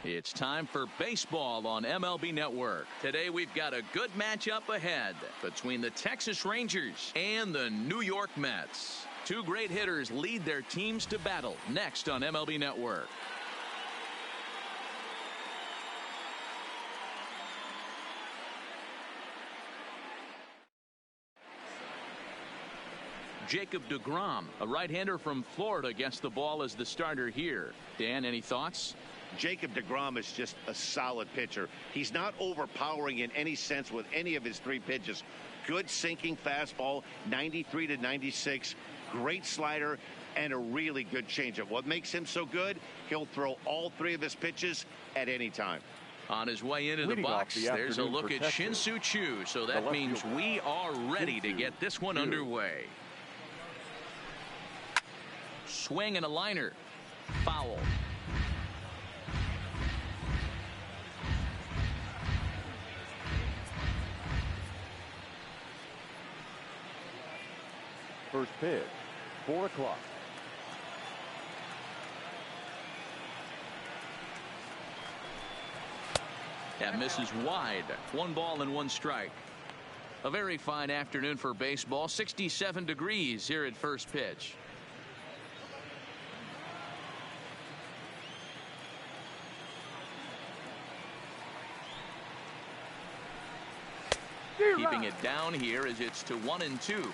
It's time for baseball on MLB Network. Today we've got a good matchup ahead between the Texas Rangers and the New York Mets. Two great hitters lead their teams to battle next on MLB Network. Jacob deGrom, a right-hander from Florida, gets the ball as the starter here. Dan, any thoughts? Jacob deGrom is just a solid pitcher. He's not overpowering in any sense with any of his three pitches. Good sinking fastball, 93 to 96, great slider, and a really good changeup. What makes him so good? He'll throw all three of his pitches at any time. On his way into the box, there's a look at Shin-Soo Choo, so that means we are ready to get this one underway. Swing and a liner. Foul. First pitch, 4 o'clock. That misses wide. 1 ball and 1 strike. A very fine afternoon for baseball. 67 degrees here at first pitch. Keeping it down here as it's to 1-2.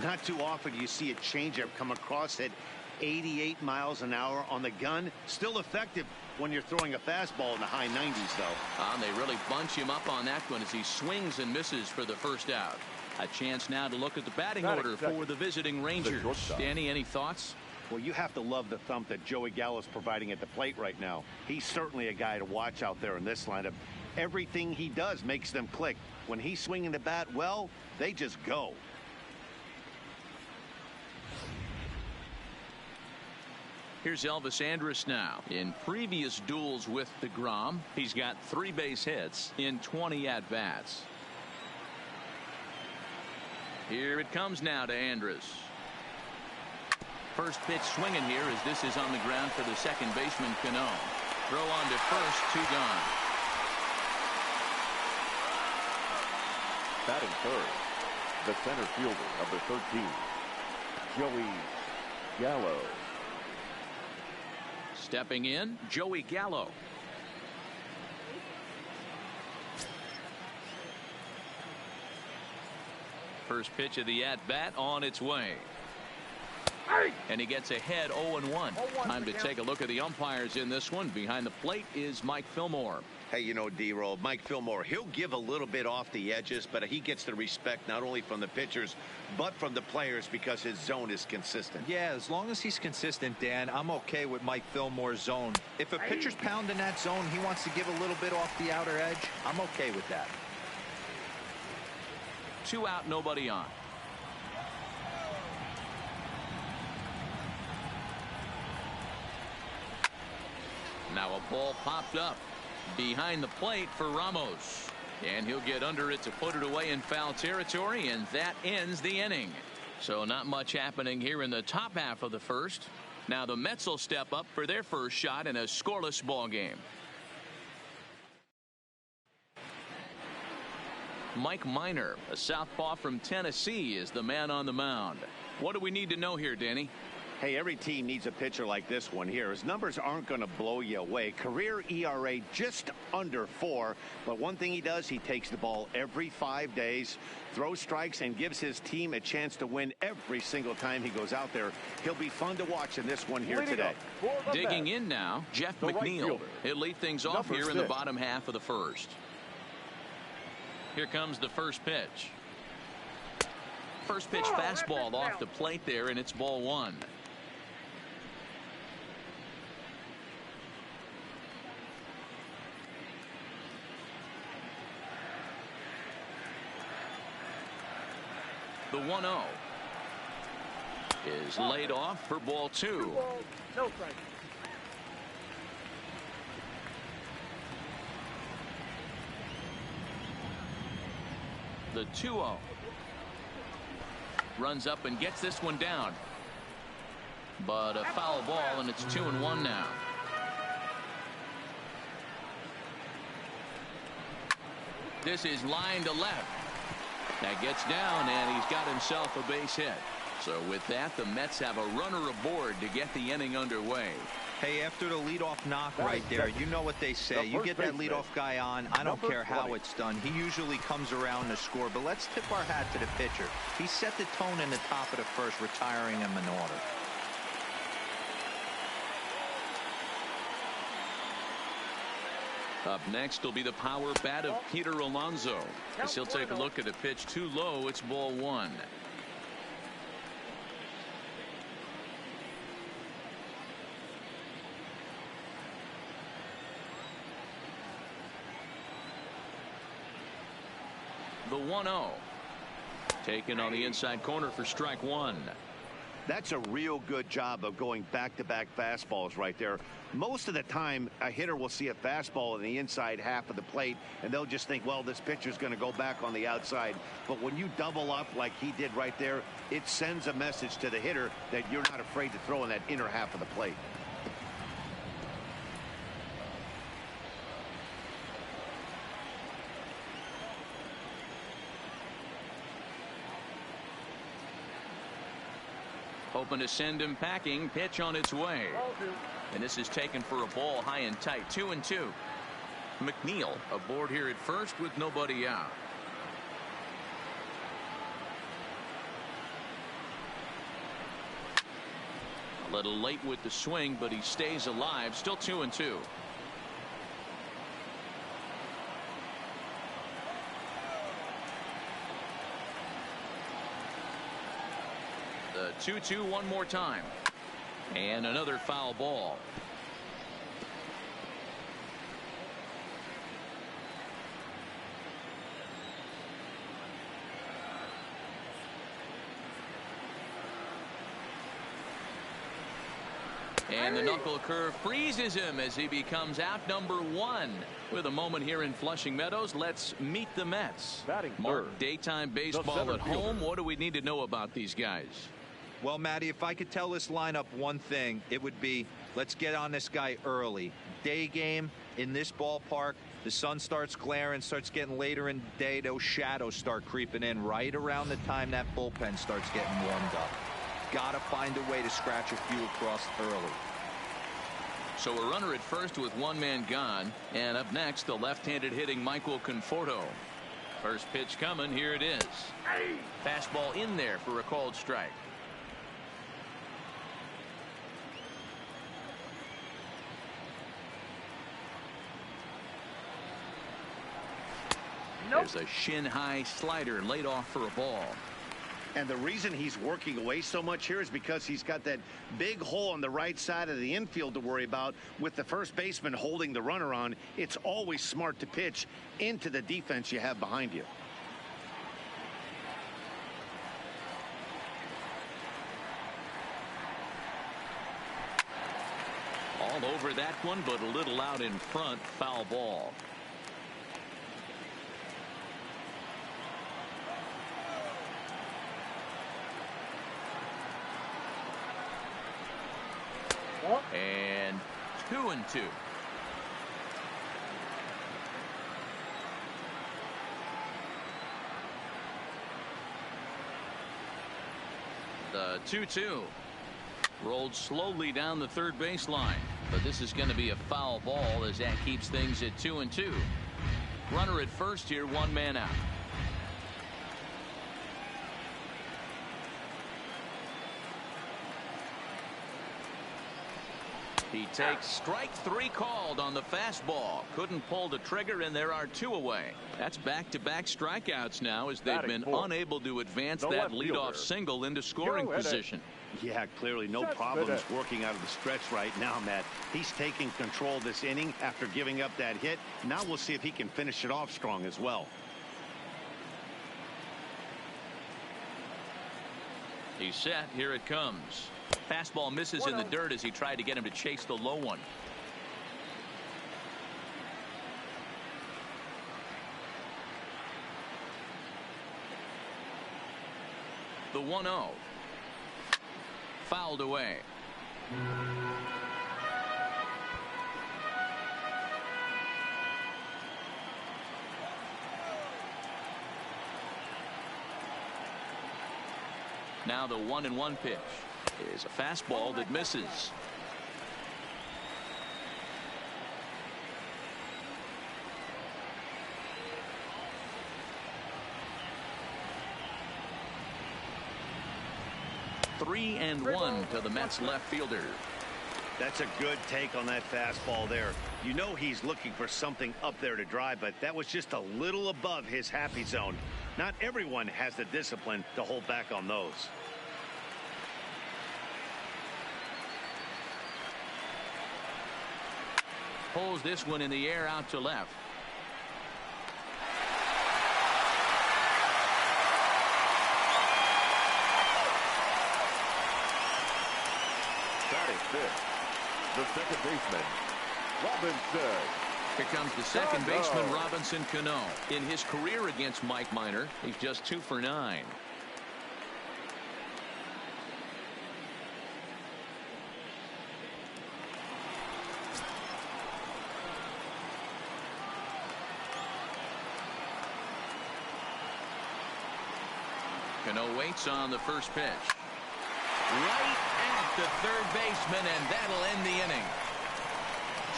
Not too often you see a changeup come across at 88 miles an hour on the gun. Still effective when you're throwing a fastball in the high 90s, though. They really bunch him up on that one as he swings and misses for the first out. A chance now to look at the batting order for the visiting Rangers. Danny, any thoughts? Well, you have to love the thump that Joey Gallo's providing at the plate right now. He's certainly a guy to watch out there in this lineup. Everything he does makes them click. When he's swinging the bat well, they just go. Here's Elvis Andrus now. In previous duels with deGrom, he's got 3 base hits in 20 at-bats. Here it comes now to Andrus. First pitch swinging here as this is on the ground for the second baseman, Cano. Throw on to first, 2 gone. Batting third, the center fielder, number 13, Joey Gallo. Stepping in, Joey Gallo. First pitch of the at-bat on its way. And he gets ahead 0-1. Time to take a look at the umpires in this one. Behind the plate is Mike Fillmore. Hey, you know, D-Roll, Mike Fillmore, he'll give a little bit off the edges, but he gets the respect not only from the pitchers, but from the players because his zone is consistent. Yeah, as long as he's consistent, Dan, I'm okay with Mike Fillmore's zone. If a pitcher's pounding that zone, he wants to give a little bit off the outer edge, I'm okay with that. 2 out, nobody on. Now a ball popped up behind the plate for Ramos. And he'll get under it to put it away in foul territory, and that ends the inning. So not much happening here in the top half of the first. Now the Mets will step up for their first shot in a scoreless ball game. Mike Minor, a southpaw from Tennessee, is the man on the mound. What do we need to know here, Danny? Hey, every team needs a pitcher like this one here. His numbers aren't going to blow you away. Career ERA just under 4. But one thing he does, he takes the ball every 5 days, throws strikes, and gives his team a chance to win every single time he goes out there. He'll be fun to watch in this one here today. Digging in now, Jeff McNeil. He'll lead things off here in the bottom half of the first. Here comes the first pitch. First pitch fastball off the plate there, and it's ball 1. The 1-0 is laid off for ball 2. No strike. The 2-0 runs up and gets this one down, but a foul ball, and it's 2-1 now. This is line to left. That gets down, and he's got himself a base hit. So with that, the Mets have a runner aboard to get the inning underway. Hey, after the leadoff knock right there, you know what they say. You get that leadoff guy on, I don't care how it's done. He usually comes around to score. But let's tip our hat to the pitcher. He set the tone in the top of the first, retiring him in order. Up next will be the power bat of Peter Alonso. As he'll take a look at a pitch too low. It's ball one. The 1-0. Taken on the inside corner for strike one. That's a real good job of going back-to-back fastballs right there. Most of the time, a hitter will see a fastball in the inside half of the plate, and they'll just think, well, this pitcher's going to go back on the outside. But when you double up like he did right there, it sends a message to the hitter that you're not afraid to throw in that inner half of the plate. Hoping to send him packing. Pitch on its way. And this is taken for a ball high and tight. 2-2. McNeil aboard here at first with nobody out. A little late with the swing, but he stays alive. Still 2-2. The 2-2 one more time. And another foul ball. And the knuckle curve freezes him as he becomes out number one. With a moment here in Flushing Meadows, let's meet the Mets. Mark, daytime baseball at home. What do we need to know about these guys? Well, Matty, if I could tell this lineup one thing, it would be let's get on this guy early. Day game in this ballpark, the sun starts glaring, starts getting later in the day. Those shadows start creeping in right around the time that bullpen starts getting warmed up. Got to find a way to scratch a few across early. So a runner at first with one man gone. And up next, the left-handed hitting Michael Conforto. First pitch coming. Here it is. Fastball in there for a called strike. There's a shin-high slider laid off for a ball. And the reason he's working away so much here is because he's got that big hole on the right side of the infield to worry about. With the first baseman holding the runner on, it's always smart to pitch into the defense you have behind you. All over that one, but a little out in front. Foul ball. And 2-2. The 2-2 rolled slowly down the third baseline, but this is going to be a foul ball as that keeps things at 2-2. Runner at first here, one man out. He takes strike three called on the fastball. Couldn't pull the trigger, and there are two away. That's back-to-back strikeouts now as they've been unable to advance that leadoff single into scoring position. Yeah, clearly no problems working out of the stretch right now, Matt. He's taking control of this inning after giving up that hit. Now we'll see if he can finish it off strong as well. He's set. Here it comes. Fastball misses in the dirt as he tried to get him to chase the low one. The 1-0. Fouled away. Now the 1-1 pitch is a fastball that misses. Three and one to the Mets left fielder. That's a good take on that fastball there. You know he's looking for something up there to drive, but that was just a little above his happy zone. Not everyone has the discipline to hold back on those. Pulls this one in the air out to left. Batting fifth, the second baseman, Robinson. Here comes the second baseman, Robinson Cano. In his career against Mike Minor, he's just 2 for 9. Cano waits on the first pitch. Right at the third baseman, and that'll end the inning.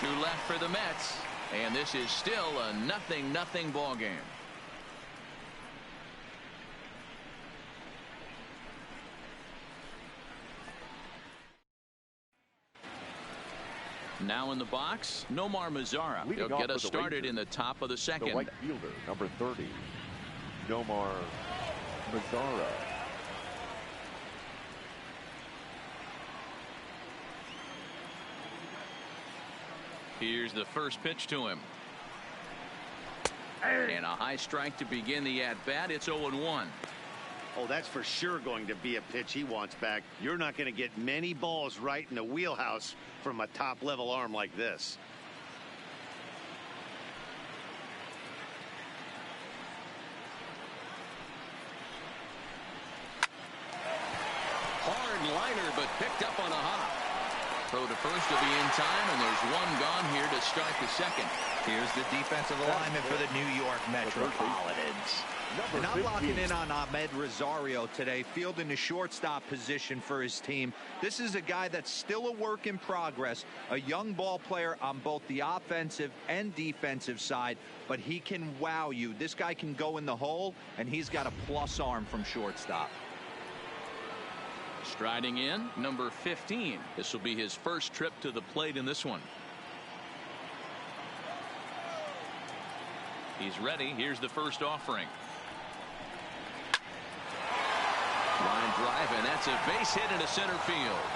2 left for the Mets, and this is still a 0-0 ball game. Now in the box, Nomar Mazara. He'll get us started in the top of the second. The right fielder, number 30, Nomar Mazara. Here's the first pitch to him. And a high strike to begin the at-bat. It's 0-1. Oh, that's for sure going to be a pitch he wants back. You're not going to get many balls right in the wheelhouse from a top-level arm like this. Hard liner, but picked up on a hop. Throw to first will be in time, and there's one gone here to start the second. Here's the defensive alignment for the New York Metropolitans. And I'm locking in on Ahmed Rosario today, fielding the shortstop position for his team. This is a guy that's still a work in progress, a young ball player on both the offensive and defensive side, but he can wow you. This guy can go in the hole, and he's got a plus arm from shortstop. Striding in, number 15. This will be his first trip to the plate in this one. He's ready. Here's the first offering. Line drive, and that's a base hit into center field.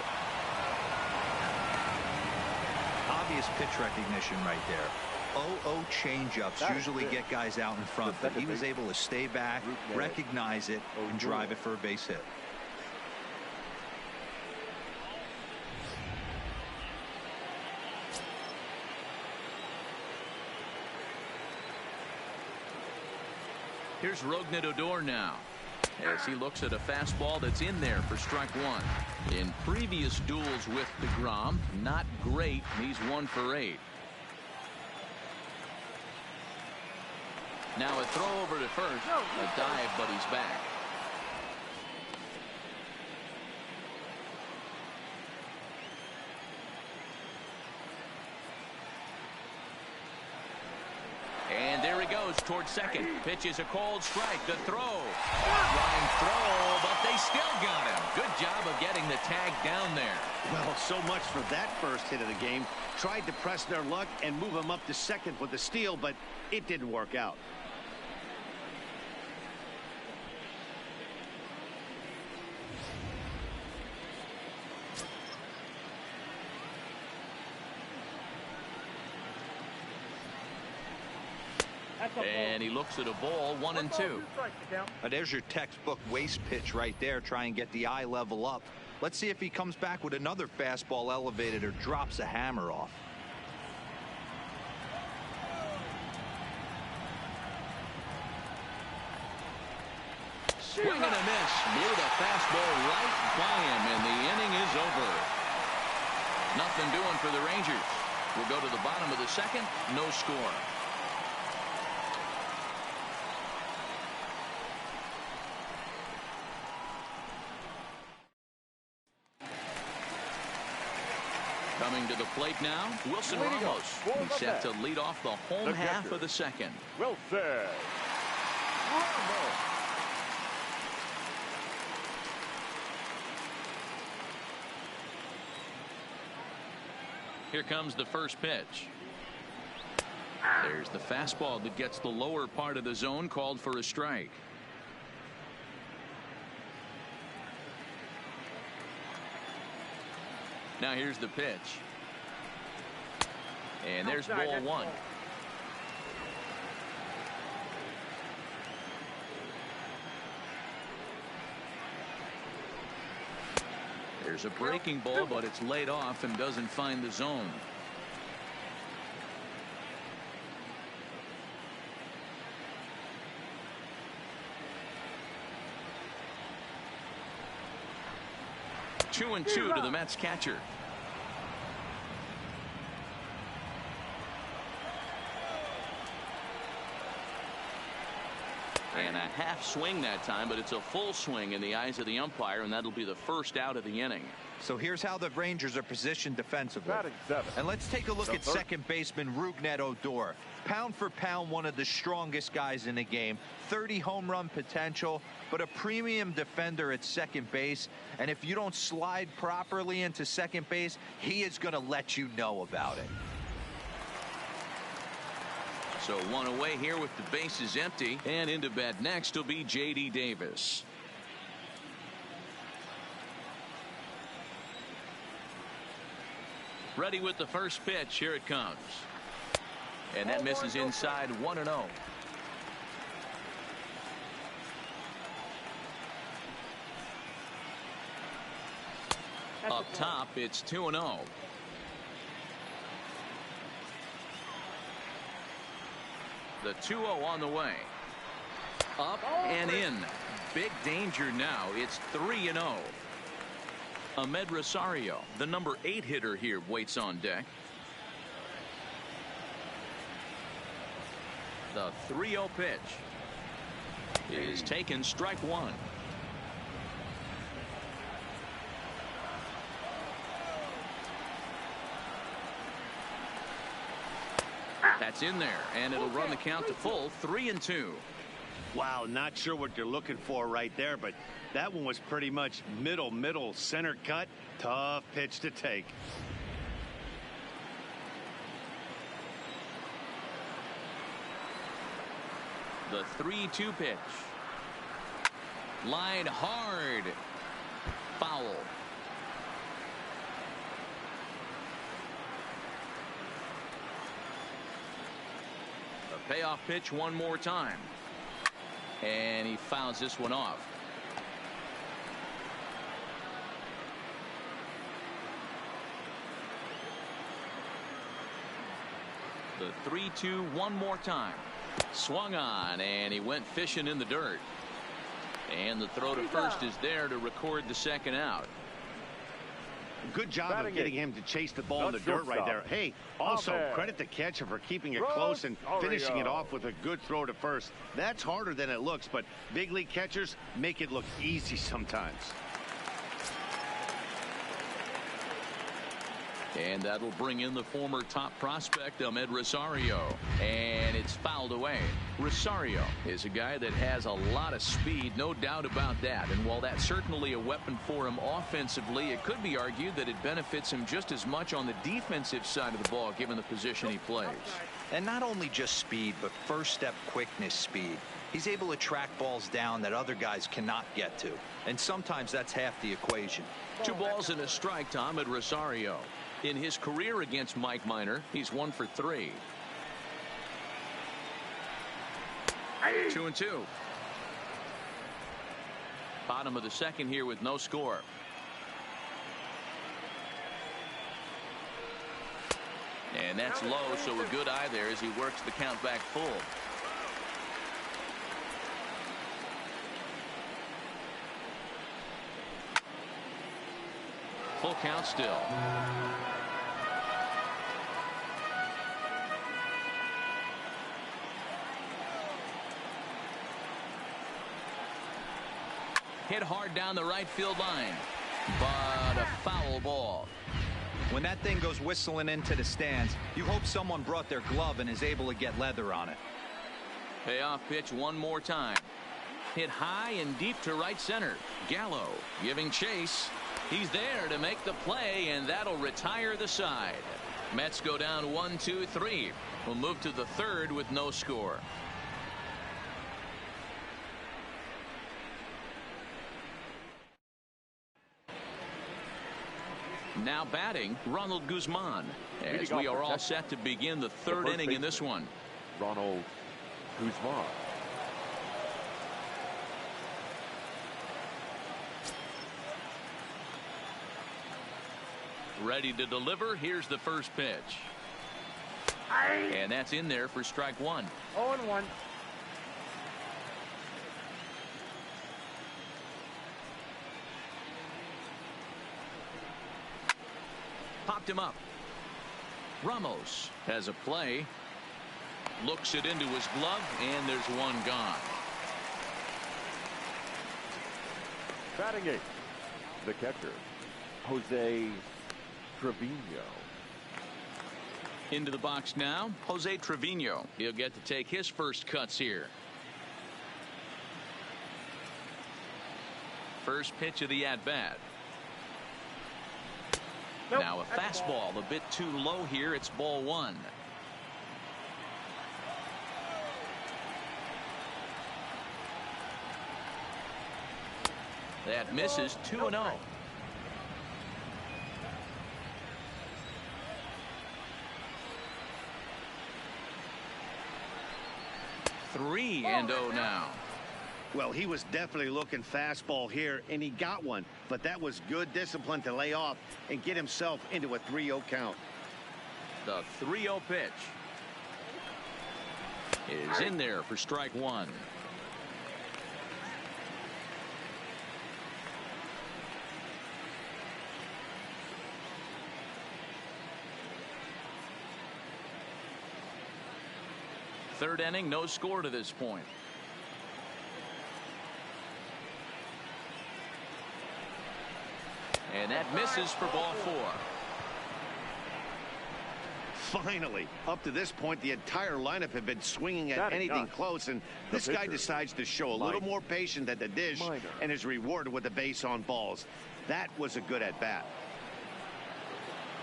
Obvious pitch recognition right there. 0-0 changeups usually get guys out in front, but he was able to stay back, recognize it, and drive it for a base hit. Here's Rougned Odor now, as he looks at a fastball that's in there for strike one. In previous duels with DeGrom, not great. He's 1 for 8. Now a throw over to first, a dive, but he's back. And there he goes towards second. Pitch is a cold strike. The throw. Line throw, but they still got him. Good job of getting the tag down there. Well, so much for that first hit of the game. Tried to press their luck and move him up to second with the steal, but it didn't work out. And he looks at a ball, 1-2. There's your textbook waste pitch right there. Try and get the eye level up. Let's see if he comes back with another fastball elevated or drops a hammer off. Swing and a miss. Blew the fastball right by him, and the inning is over. Nothing doing for the Rangers. We'll go to the bottom of the second. No score. to the plate now, Wilson Leading Ramos. off for He's the set to Mets. lead off the home The half catcher, of the second. Wilson Ramos. Here comes the first pitch. There's the fastball that gets the lower part of the zone, called for a strike. Now here's the pitch. And there's ball one. There's a breaking ball, but it's laid off and doesn't find the zone. Two and two to the Mets catcher. And a half swing that time, but it's a full swing in the eyes of the umpire, and that'll be the first out of the inning. So here's how the Rangers are positioned defensively. Batting seventh. And let's take a look The at third. second baseman Rougned Odor. Pound for pound, one of the strongest guys in the game. 30 home run potential, but a premium defender at second base. And if you don't slide properly into second base, he is going to let you know about it. So one away here with the bases empty, and into bat next will be J.D. Davis. Ready with the first pitch. Here it comes. And that misses inside. 1-0. Up top, it's 2-0. The 2-0 on the way. Up and in. Big danger now. It's 3-0. Ahmed Rosario, the number 8 hitter here, waits on deck. The 3-0 pitch is taken. Strike one. That's in there, and it'll run the count to full. 3-2. Wow, not sure what you're looking for right there, but that one was pretty much middle center cut. Tough pitch to take. The 3-2 pitch. Line hard. Foul. The payoff pitch one more time. And he fouls this one off. The 3-2 one more time. Swung on, and he went fishing in the dirt. And the throw to first is there to record the second out. Good job of getting him to chase the ball in the dirt right there. Hey, also credit the catcher for keeping it close and finishing it off with a good throw to first. That's harder than it looks, but big league catchers make it look easy sometimes. And that'll bring in the former top prospect, Ahmed Rosario. And it's fouled away. Rosario is a guy that has a lot of speed, no doubt about that. And while that's certainly a weapon for him offensively, it could be argued that it benefits him just as much on the defensive side of the ball, given the position he plays. And not only just speed, but first step quickness speed. He's able to track balls down that other guys cannot get to. And sometimes that's half the equation. 2 balls and a strike to Ahmed Rosario. In his career against Mike Minor, he's 1 for 3. 2-2. Bottom of the second here with no score. And that's low, so a good eye there as he works the count back full. Full count still. Hit hard down the right field line, but a foul ball. When that thing goes whistling into the stands, you hope someone brought their glove and is able to get leather on it. Payoff pitch one more time. Hit high and deep to right center. Gallo giving chase. He's there to make the play, and that'll retire the side. Mets go down 1-2-3. We'll move to the third with no score. Now batting, Ronald Guzman, as we are all set to begin the third inning in this one. Ronald Guzman. Ready to deliver. Here's the first pitch. And that's in there for strike one. 0-1. Popped him up. Ramos has a play. Looks it into his glove, and there's one gone. Batting eighth, the catcher, Jose Trevino. Into the box now, Jose Trevino. He'll get to take his first cuts here. First pitch of the at-bat. Nope, now a fastball a bit too low here. It's ball one. That misses. 2-0. Three and 0 now. Well, he was definitely looking fastball here, and he got one. But that was good discipline to lay off and get himself into a 3-0 count. The 3-0 pitch is in there for strike one. Third inning, no score to this point. And that misses for ball four. Finally, up to this point, the entire lineup had been swinging at anything close, and this guy decides to show a little more patience at the dish and is rewarded with a base on balls. That was a good at-bat.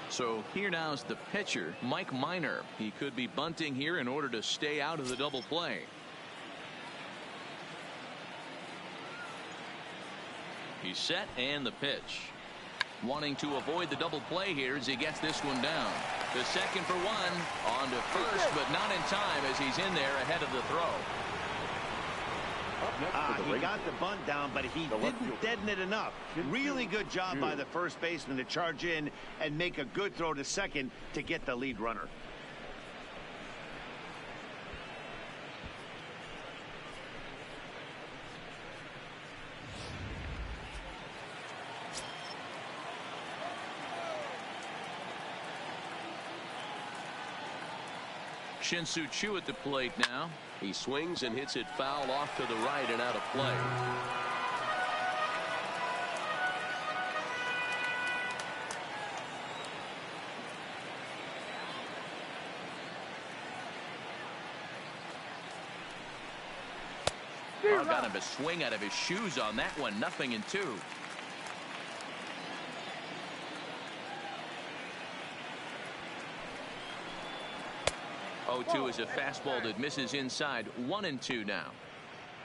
So here now is the pitcher, Mike Minor. He could be bunting here in order to stay out of the double play. He's set, and the pitch. Wanting to avoid the double play here as he gets this one down. The second for one. On to first, but not in time as he's in there ahead of the throw. He got the bunt down, but he didn't deaden it enough. Really good job by the first baseman to charge in and make a good throw to second to get the lead runner. Shin-Soo Choo at the plate now. He swings and hits it foul off to the right and out of play. Got him to swing out of his shoes on that one. 0-2. 0-2 is a fastball that misses inside. 1-2 now.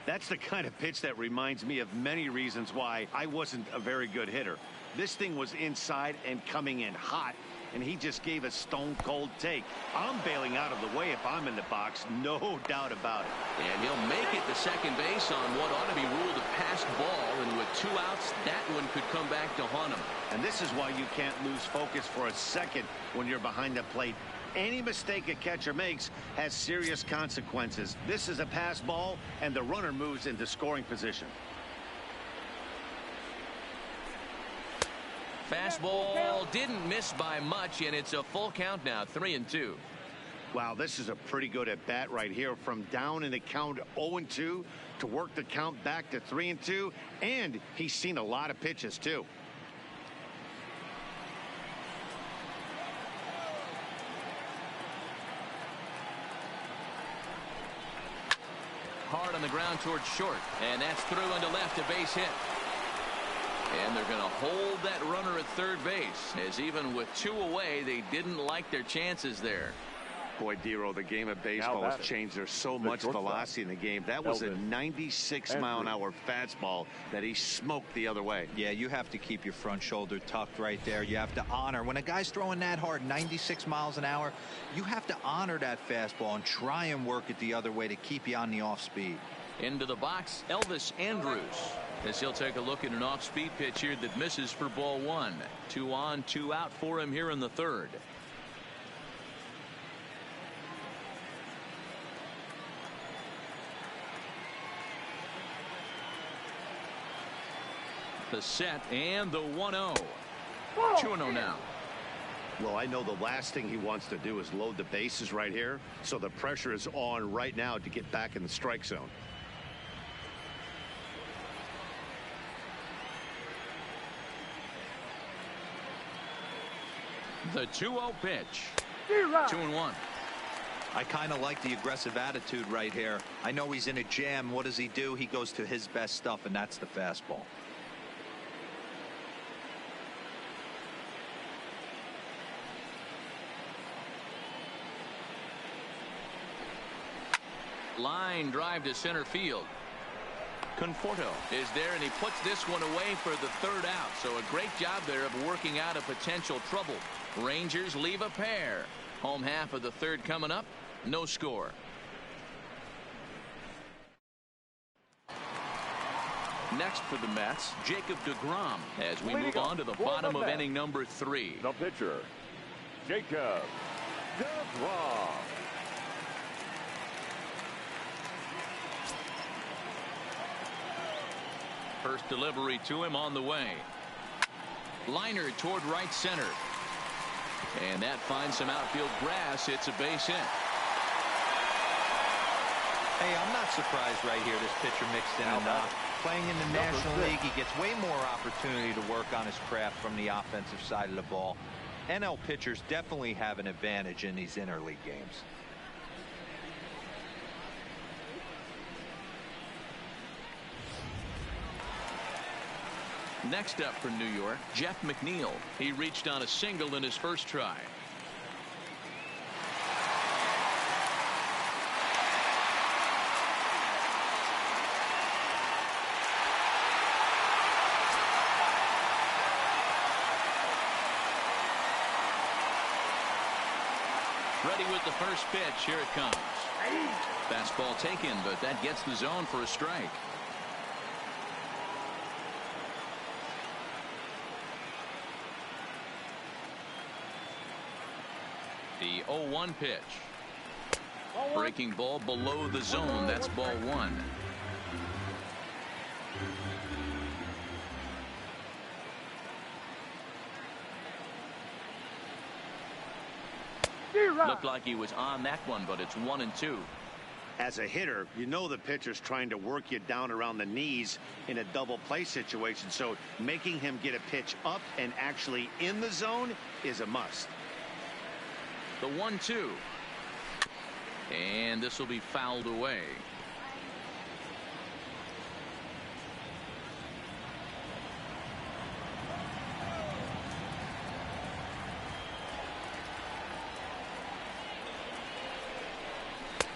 That's the kind of pitch that reminds me of many reasons why I wasn't a very good hitter. This thing was inside and coming in hot, and he just gave a stone-cold take. I'm bailing out of the way if I'm in the box, no doubt about it. And he'll make it to second base on what ought to be ruled a passed ball, and with 2 outs, that one could come back to haunt him. And this is why you can't lose focus for a second when you're behind the plate. Any mistake a catcher makes has serious consequences. This is a pass ball, and the runner moves into scoring position. Fastball didn't miss by much, and it's a full count now. 3-2. Wow, this is a pretty good at bat right here. From down in the count 0-2 to work the count back to 3-2, and he's seen a lot of pitches too. hard on the ground towards short, and that's through into left, a base hit. And they're going to hold that runner at third base, as even with 2 away, they didn't like their chances there. Boy, Dero, the game of baseball has changed. There's so much velocity in the game. That was a 96-mile-an-hour fastball that he smoked the other way. Yeah, you have to keep your front shoulder tucked right there. You have to honor. When a guy's throwing that hard, 96 miles an hour, you have to honor that fastball and try and work it the other way to keep you on the off speed. Into the box, Elvis Andrus, as he'll take a look at an off-speed pitch here that misses for ball 1. 2 on, 2 out for him here in the third. The set and the 1-0. 2-0 now. Well, I know the last thing he wants to do is load the bases right here, so the pressure is on right now to get back in the strike zone. The 2-0 pitch. 2-1. I kind of like the aggressive attitude right here. I know he's in a jam. What does he do? He goes to his best stuff, and that's the fastball. Line drive to center field. Conforto is there, and he puts this one away for the third out. So a great job there of working out a potential trouble. Rangers leave a pair. Home half of the third coming up. No score. Next for the Mets, Jacob deGrom, as we move on to the bottom of inning number 3. The pitcher, Jacob deGrom. First delivery to him on the way. Liner toward right center. And that finds some outfield grass. It's a base hit. Hey, I'm not surprised right here this pitcher mixed in and playing in the National League. He gets way more opportunity to work on his craft from the offensive side of the ball. NL pitchers definitely have an advantage in these interleague games. Next up for New York, Jeff McNeil. He reached on a single in his first try. Ready with the first pitch. Here it comes. Fastball taken, but that gets the zone for a strike. The 0-1 pitch. Breaking ball below the zone. That's ball 1. Looked like he was on that one, but it's 1-2. As a hitter, you know the pitcher's trying to work you down around the knees in a double play situation, so making him get a pitch up and actually in the zone is a must. The 1-2. And this will be fouled away.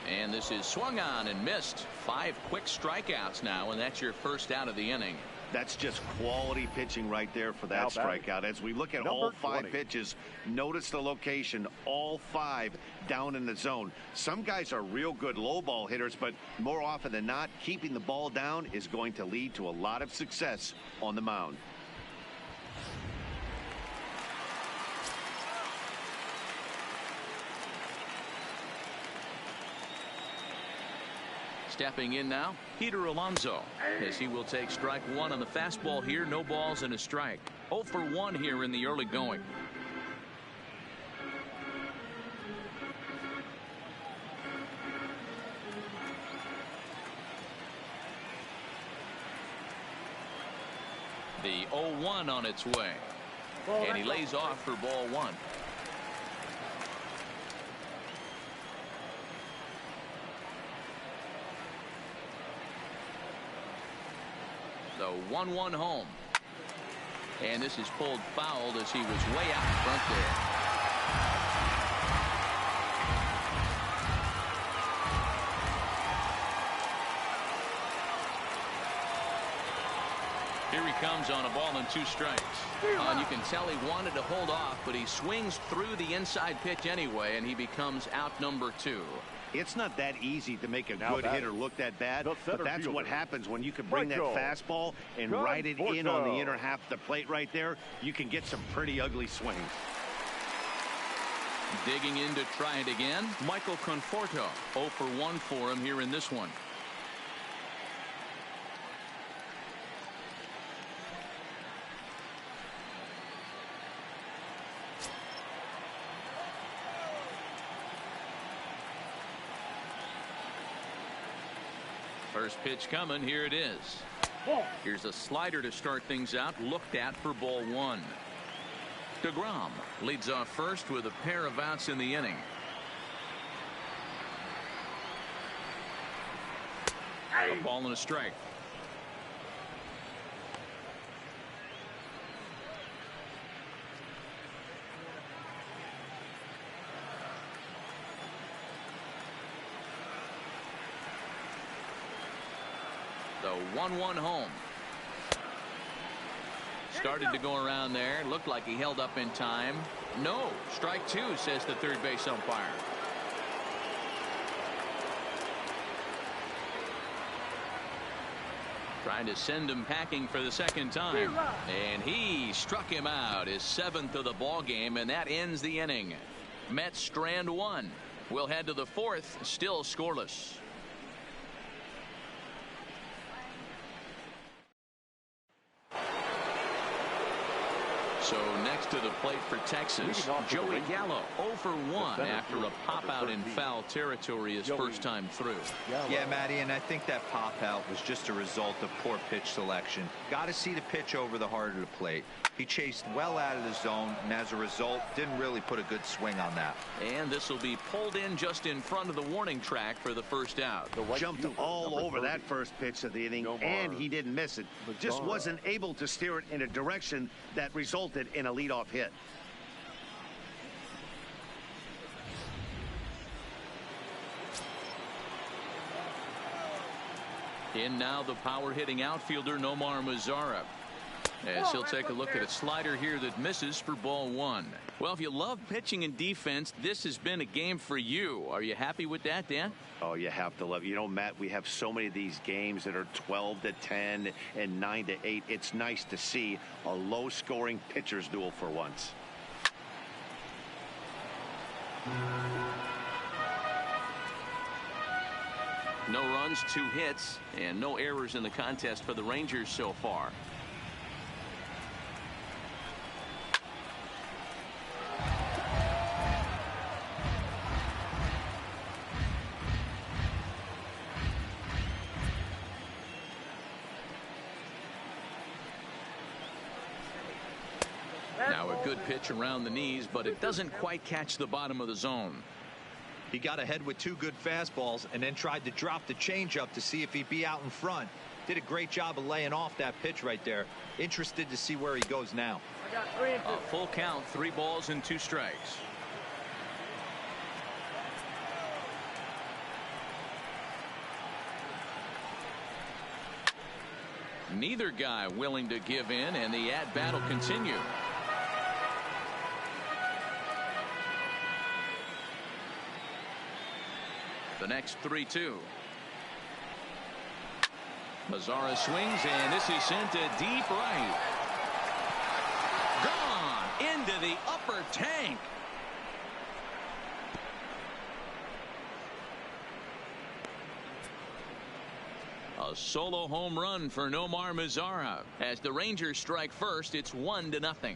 And this is swung on and missed. 5 quick strikeouts now, and that's your first out of the inning. That's just quality pitching right there for that strikeout. As we look at all 5 pitches, notice the location, all 5 down in the zone. Some guys are real good low ball hitters, but more often than not, keeping the ball down is going to lead to a lot of success on the mound. Stepping in now, Peter Alonso, as he will take strike 1 on the fastball here. No balls and a strike. 0 for 1 here in the early going. The 0-1 on its way. And he lays off for ball 1. The 1-1 home. And this is pulled fouled as he was way out in front there. Here he comes on a ball and 2 strikes. And you can tell he wanted to hold off, but he swings through the inside pitch anyway, and he becomes out number 2. It's not that easy to make a good hitter look that bad, but that's what happens when you can bring that fastball and ride it in on the inner half of the plate right there. You can get some pretty ugly swings. Digging in to try it again, Michael Conforto. 0 for 1 for him here in this one. First pitch coming. Here it is. Here's a slider to start things out. Looked at for ball 1. DeGrom leads off first with a pair of outs in the inning. A ball and a strike. The 1-1 home. Started to go around there. Looked like he held up in time. No. Strike 2, says the third base umpire. Trying to send him packing for the second time. And he struck him out. His 7th of the ball game, and that ends the inning. Mets strand 1. We'll head to the 4th, still scoreless. So next to the plate for Texas, Joey Gallo 0 for 1 after a pop out in foul territory his first time through. Yeah, Matty, and I think that pop out was just a result of poor pitch selection. Got to see the pitch over the heart of the plate. He chased well out of the zone, and as a result, didn't really put a good swing on that. And this will be pulled in just in front of the warning track for the first out. Jumped all over that first pitch of the inning, and he didn't miss it. Just wasn't able to steer it in a direction that resulted in a leadoff hit. In now the power hitting outfielder Nomar Mazara, as he'll take a look at a slider here that misses for ball 1. Well, if you love pitching and defense, this has been a game for you. Are you happy with that, Dan? Oh, you have to love it. You know, Matt, we have so many of these games that are 12-10 and 9-8. It's nice to see a low-scoring pitcher's duel for once. No runs, 2 hits, and no errors in the contest for the Rangers so far. Now a good pitch around the knees, but it doesn't quite catch the bottom of the zone. He got ahead with 2 good fastballs and then tried to drop the changeup to see if he'd be out in front. Did a great job of laying off that pitch right there. Interested to see where he goes now. A full count, 3 balls and 2 strikes. Neither guy willing to give in, and the at-bat will continue. The next 3-2. Mazara swings, and this is sent to deep right. Gone into the upper tank. A solo home run for Nomar Mazara. As the Rangers strike first, it's 1-0.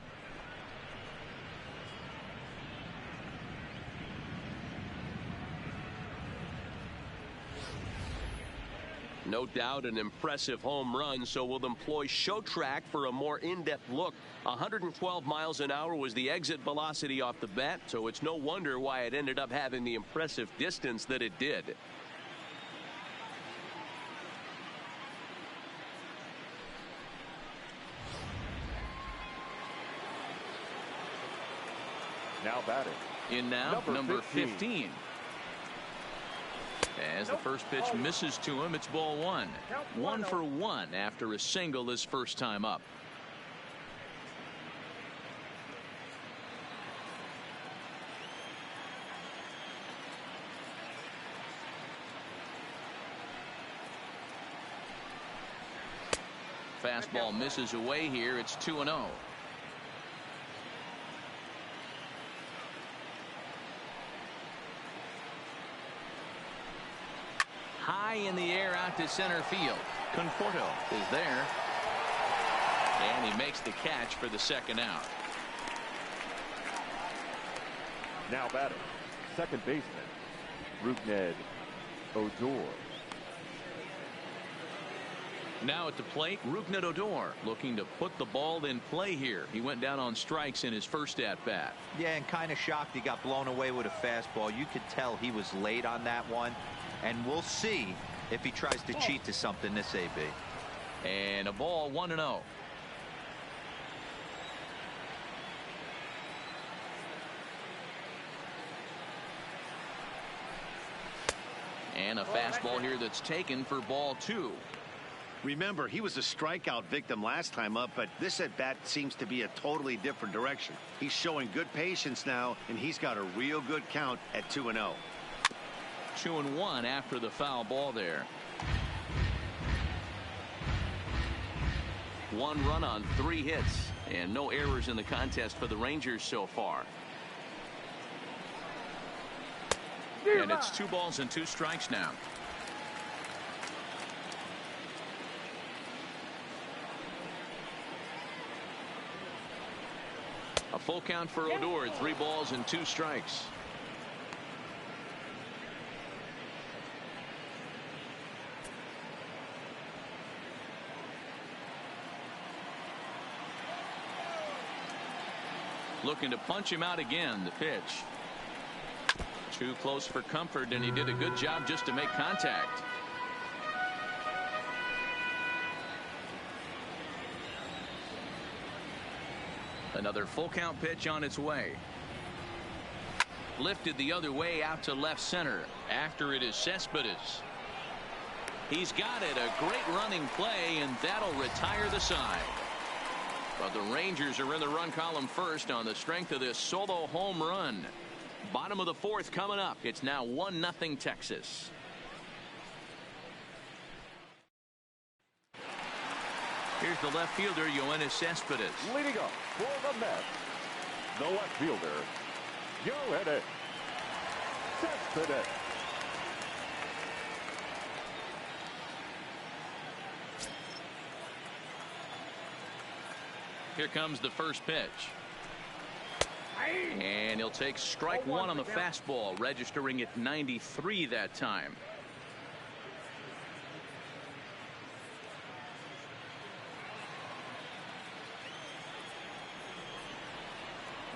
No doubt an impressive home run, so we'll employ Show Track for a more in-depth look. 112 miles an hour was the exit velocity off the bat, so it's no wonder why it ended up having the impressive distance that it did. Now batting. In now, number 15. As the first pitch misses to him, it's ball one. 1 for 1 after a single his first time up. Fastball misses away here. It's 2-0. High in the air out to center field. Conforto is there. And he makes the catch for the second out. Now batting. Second baseman. Rougned Odor. Now at the plate, Rougned Odor looking to put the ball in play here. He went down on strikes in his first at bat. Yeah, and kind of shocked he got blown away with a fastball. You could tell he was late on that one. And we'll see if he tries to cheat to something this AB. And a ball, 1-0. And a fastball here that's taken for ball 2. Remember, he was a strikeout victim last time up, but this at bat seems to be a totally different direction. He's showing good patience now, and he's got a real good count at 2-0. 2-1 after the foul ball there. 1 run on 3 hits, and no errors in the contest for the Rangers so far. And it's 2 balls and 2 strikes now. A full count for Odor. 3 balls and 2 strikes. Looking to punch him out again. The pitch. Too close for comfort, and he did a good job just to make contact. Another full count pitch on its way. Lifted the other way out to left center. After it is Cespedes. He's got it. A great running play, and that'll retire the side. But the Rangers are in the run column first on the strength of this solo home run. Bottom of the 4th coming up. It's now 1-0 Texas. Here's the left fielder, Yoenis Cespedes. Leading up for the Mets, the left fielder, Yoenis Cespedes. Here comes the first pitch. And he'll take strike 1 on the fastball, registering at 93 that time.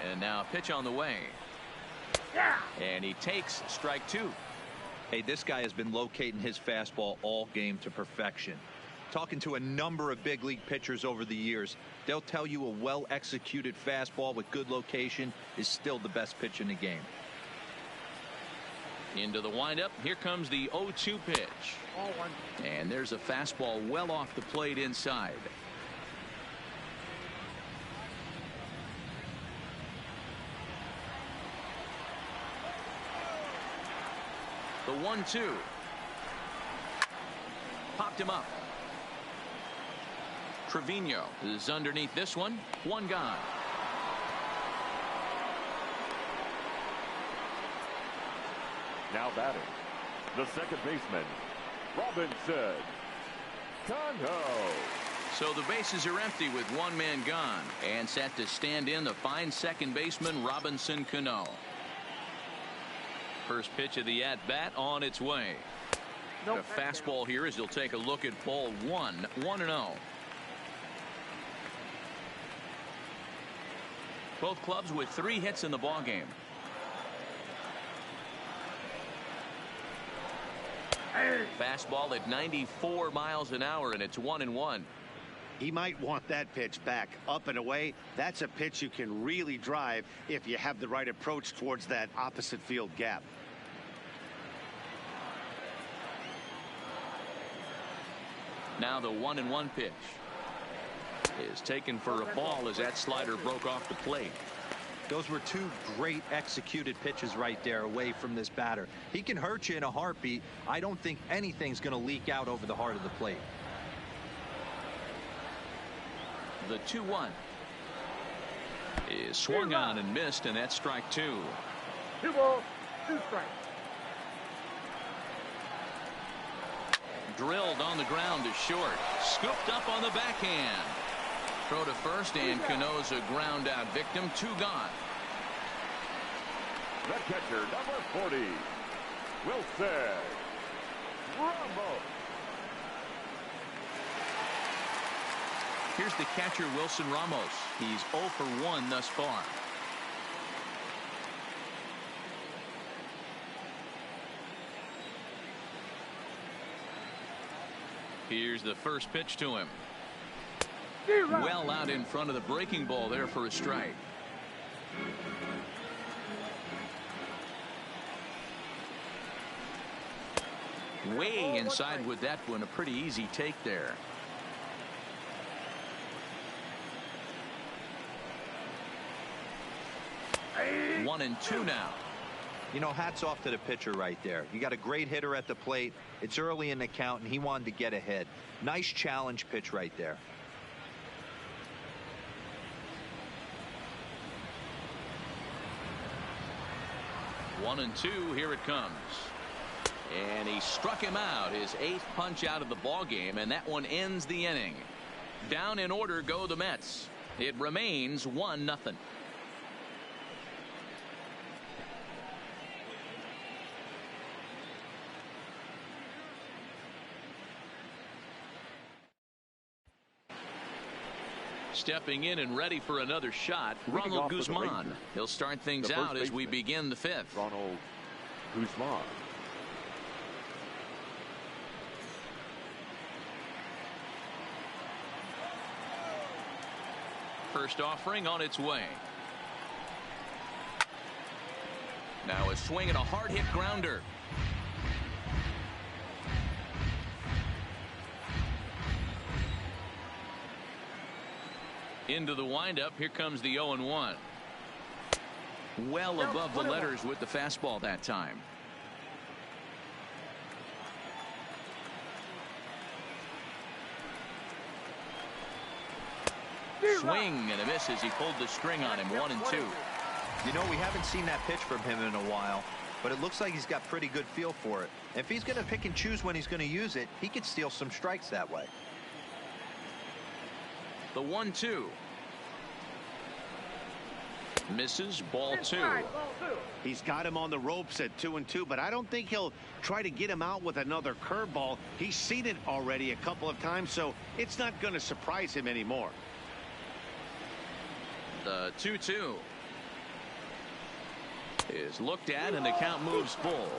And now a pitch on the way. And he takes strike 2. Hey, this guy has been locating his fastball all game to perfection. Talking to a number of big league pitchers over the years, they'll tell you a well-executed fastball with good location is still the best pitch in the game. Into the windup. Here comes the 0-2 pitch. And there's a fastball well off the plate inside. The 1-2. Popped him up. Trevino is underneath this one. 1 gone. Now batting, the second baseman, Robinson Cano. So the bases are empty with 1 man gone, and set to stand in the fine second baseman Robinson Cano. First pitch of the at-bat on its way. The fastball here as he'll take a look at ball 1. 1-0. Both clubs with 3 hits in the ballgame. Fastball at 94 miles an hour, and it's 1-1. He might want that pitch back up and away. That's a pitch you can really drive if you have the right approach towards that opposite field gap. Now the 1-1 pitch is taken for a ball as that slider broke off the plate. Those were two great executed pitches right there away from this batter. He can hurt you in a heartbeat. I don't think anything's going to leak out over the heart of the plate. The 2-1 is swung on and missed, and that's strike 2. 2 balls, 2 strikes. Drilled on the ground to short. Scooped up on the backhand. Throw to first, and Cano's a ground out victim. 2 gone. The catcher, number 40, Wilson Ramos. Here's the catcher, Wilson Ramos. He's 0 for 1 thus far. Here's the first pitch to him. Well out in front of the breaking ball there for a strike. Way inside with that one. A pretty easy take there. One and 2 now. You know, hats off to the pitcher right there. You got a great hitter at the plate. It's early in the count, and he wanted to get ahead. Nice challenge pitch right there. One and 2. Here it comes. And he struck him out. His 8th punch out of the ball game, and that one ends the inning. Down in order go the Mets. It remains 1-0. Stepping in and ready for another shot, Ronald Guzman. He'll start things out as we begin the 5th. Ronald Guzman. First offering on its way. Now a swing and a hard hit grounder. Into the windup. Here comes the 0-1. Well above the letters with the fastball that time. Swing and a miss as he pulled the string on him. 1 and 2. You know, we haven't seen that pitch from him in a while, but it looks like he's got pretty good feel for it. If he's going to pick and choose when he's going to use it, he could steal some strikes that way. The 1-2. Misses. Ball 2. He's got him on the ropes at 2-2, but I don't think he'll try to get him out with another curveball. He's seen it already a couple of times, so it's not going to surprise him anymore. The 2-2 is looked at, and the count moves full.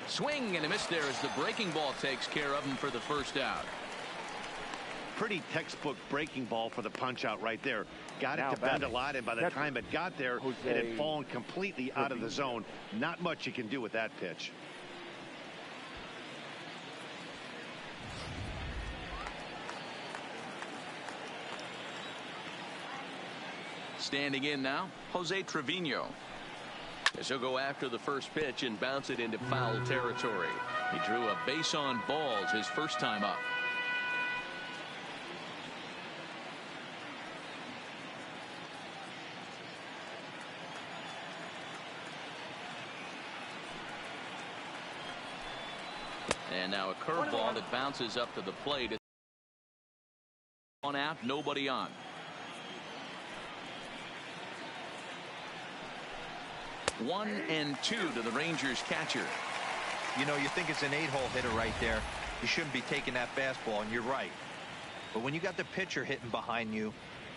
Swing and a miss there as the breaking ball takes care of him for the first out. Pretty textbook breaking ball for the punch out right there. Got it to bend a lot, and by the time it got there, it had fallen completely out of the zone. Not much you can do with that pitch. Standing in now, Jose Trevino. As he'll go after the first pitch and bounce it into foul territory. He drew a base on balls his first time up. And now a curveball that bounces up to the plate. One out, nobody on. 1-2 to the Rangers catcher. You know, you think it's an 8-hole hitter right there. You shouldn't be taking that fastball, and you're right. But when you got the pitcher hitting behind you,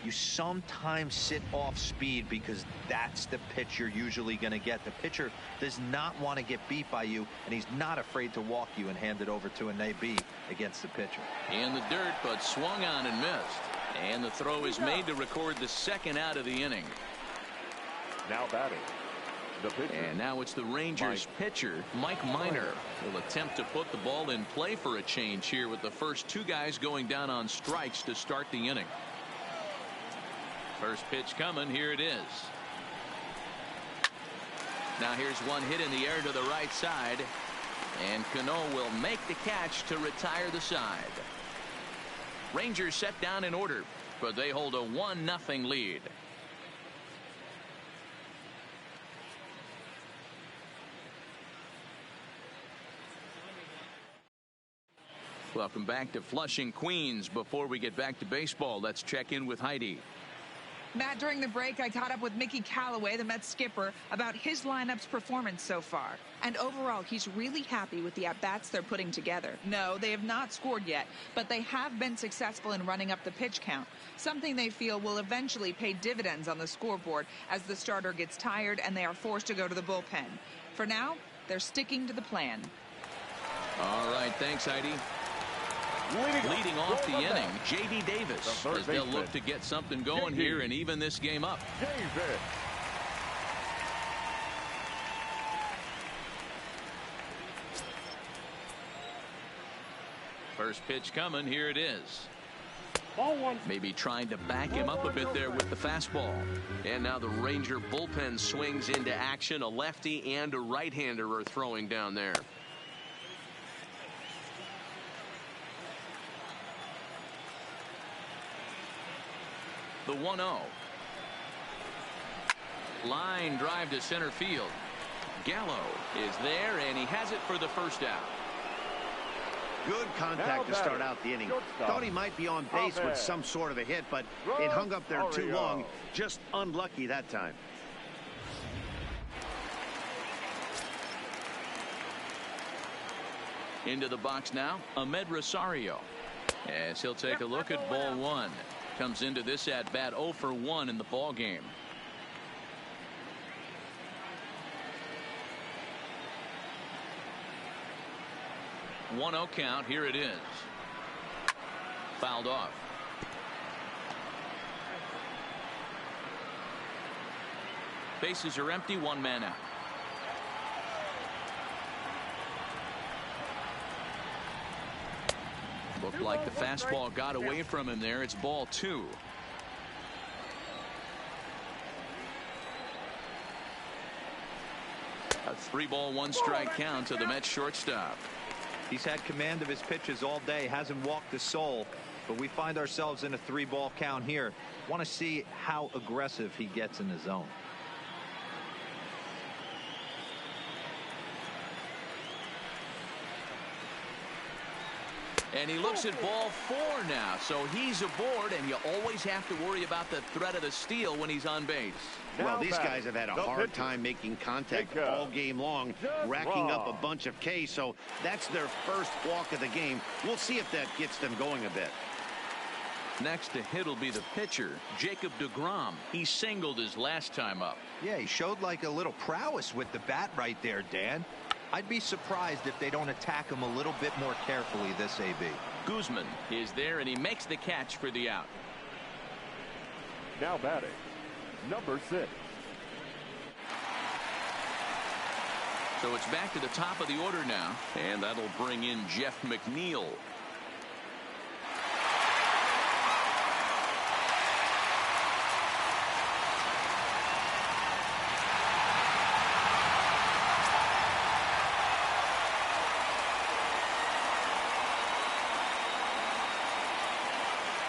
you sometimes sit off speed because that's the pitch you're usually going to get. The pitcher does not want to get beat by you, and he's not afraid to walk you and hand it over to an AB against the pitcher. In the dirt, but swung on and missed. And the throw is made to record the second out of the inning. Now batting, the pitcher. And now it's the Rangers pitcher, Mike Minor. Will attempt to put the ball in play for a change here with the first two guys going down on strikes to start the inning. First pitch coming. Here it is. Now here's one hit in the air to the right side. And Cano will make the catch to retire the side. Rangers set down in order, but they hold a 1-0 lead. Welcome back to Flushing, Queens. Before we get back to baseball, let's check in with Heidi. Matt, during the break, I caught up with Mickey Callaway, the Mets skipper, about his lineup's performance so far. And overall, he's really happy with the at-bats they're putting together. No, they have not scored yet, but they have been successful in running up the pitch count, something they feel will eventually pay dividends on the scoreboard as the starter gets tired and they are forced to go to the bullpen. For now, they're sticking to the plan. All right, thanks, Heidi. Leading off the inning, J.D. Davis, as they'll look to get something going here and even this game up. Davis. First pitch coming. Here it is. Ball one. Maybe trying to back him up a bit there with the fastball. And now the Ranger bullpen swings into action. A lefty and a right-hander are throwing down there. The 1-0. Line drive to center field. Gallo is there, and he has it for the first out. Good contact to start out the inning. Thought he might be on base with some sort of a hit, but it hung up there too long. Just unlucky that time. Into the box now, Ahmed Rosario. As he'll take a look at ball one. Comes into this at bat 0 for 1 in the ball game. One 0 count. Here it is. Fouled off. Bases are empty. One man out. Looked like the fastball got away from him there. It's ball 2. A 3-ball-1-strike count to the Mets shortstop. He's had command of his pitches all day, hasn't walked a soul, but we find ourselves in a 3-ball count here. Want to see how aggressive he gets in the zone. And he looks at ball 4 now, so he's aboard, and you always have to worry about the threat of the steal when he's on base. Well, these guys have had a hard time making contact all game long, racking up a bunch of Ks, so that's their first walk of the game. We'll see if that gets them going a bit. Next to hit will be the pitcher, Jacob deGrom. He singled his last time up. Yeah, he showed like a little prowess with the bat right there, Dan. I'd be surprised if they don't attack him a little bit more carefully this AB. Guzman is there, and he makes the catch for the out. Now batting, number 6. So it's back to the top of the order now, and that'll bring in Jeff McNeil.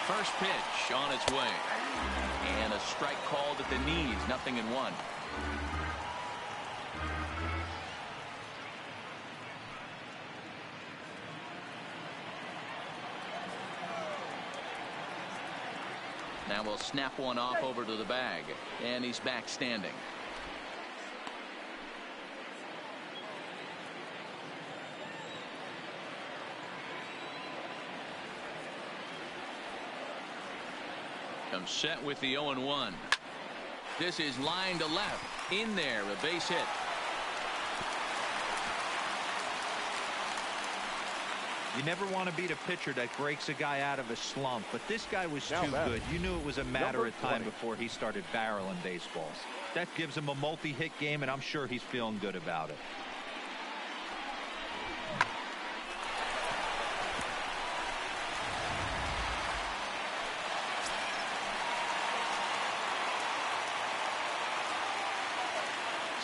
First pitch on its way. And a strike called at the knees. 0-1. Now we'll snap one off over to the bag. And he's back standing. set with the 0-1. This is line to left. In there, a base hit. You never want to beat a pitcher that breaks a guy out of a slump, but this guy was too good. You knew it was a matter of time before he started barreling baseballs. That gives him a multi-hit game, and I'm sure he's feeling good about it.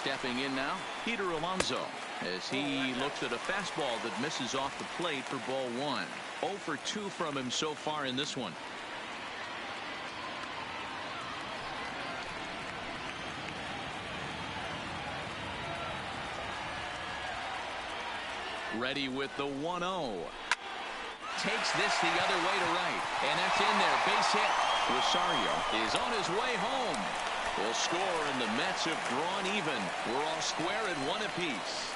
Stepping in now, Peter Alonso, as he looks at a fastball that misses off the plate for ball 1. 0 for 2 from him so far in this one. Ready with the 1-0. Takes this the other way to right, and that's in there. Base hit. Rosario is on his way home. Will score, and the Mets have drawn even. We're all square at 1 apiece.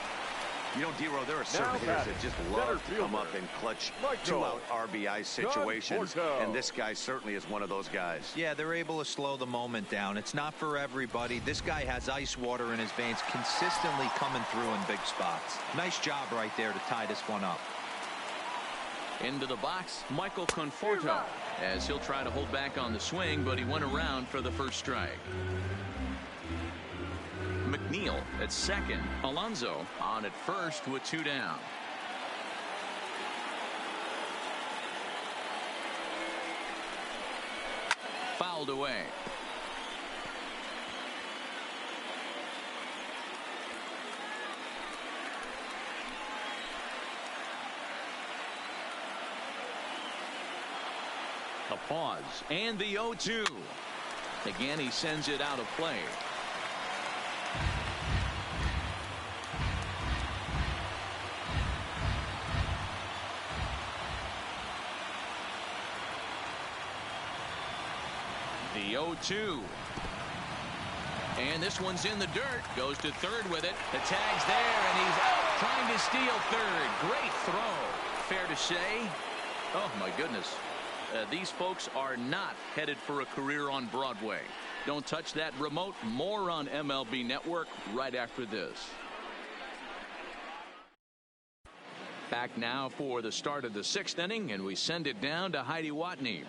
You know, D-Row, there are certain hitters that just love to come up and clutch 2-out RBI situations, and this guy certainly is one of those guys. Yeah, they're able to slow the moment down. It's not for everybody. This guy has ice water in his veins, consistently coming through in big spots. Nice job right there to tie this one up. Into the box, Michael Conforto, as he'll try to hold back on the swing, but he went around for the first strike. McNeil at second. Alonso on at first with 2 down. Fouled away. A pause and the 0-2. Again, he sends it out of play. The 0-2. And this one's in the dirt. Goes to third with it. The tag's there, and he's out trying to steal third. Great throw. Fair to say. Oh, my goodness. These folks are not headed for a career on Broadway. Don't touch that remote. More on MLB Network right after this. Back now for the start of the 6th inning, and we send it down to Heidi Watney.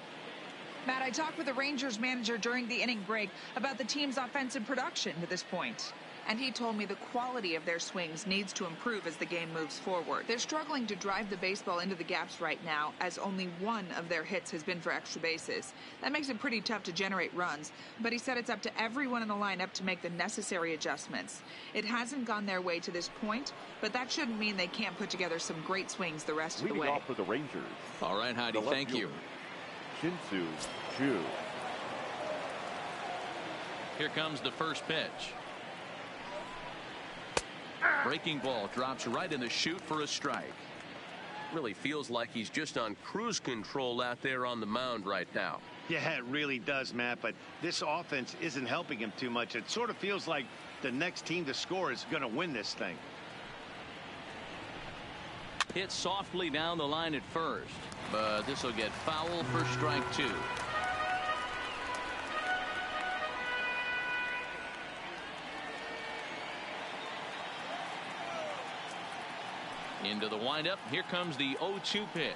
Matt, I talked with the Rangers manager during the inning break about the team's offensive production to this point. And he told me the quality of their swings needs to improve as the game moves forward. They're struggling to drive the baseball into the gaps right now, as only 1 of their hits has been for extra bases. That makes it pretty tough to generate runs, but he said it's up to everyone in the lineup to make the necessary adjustments. It hasn't gone their way to this point, but that shouldn't mean they can't put together some great swings the rest of the way. Leading off for the Rangers. All right, Heidi, thank you. Shin-Soo Choo. Here comes the first pitch. Breaking ball drops right in the chute for a strike. Really feels like he's just on cruise control out there on the mound right now. Yeah, it really does, Matt, but this offense isn't helping him too much. It sort of feels like the next team to score is going to win this thing. Hit softly down the line at first, but this will get foul for strike 2. Into the windup. Here comes the 0-2 pitch.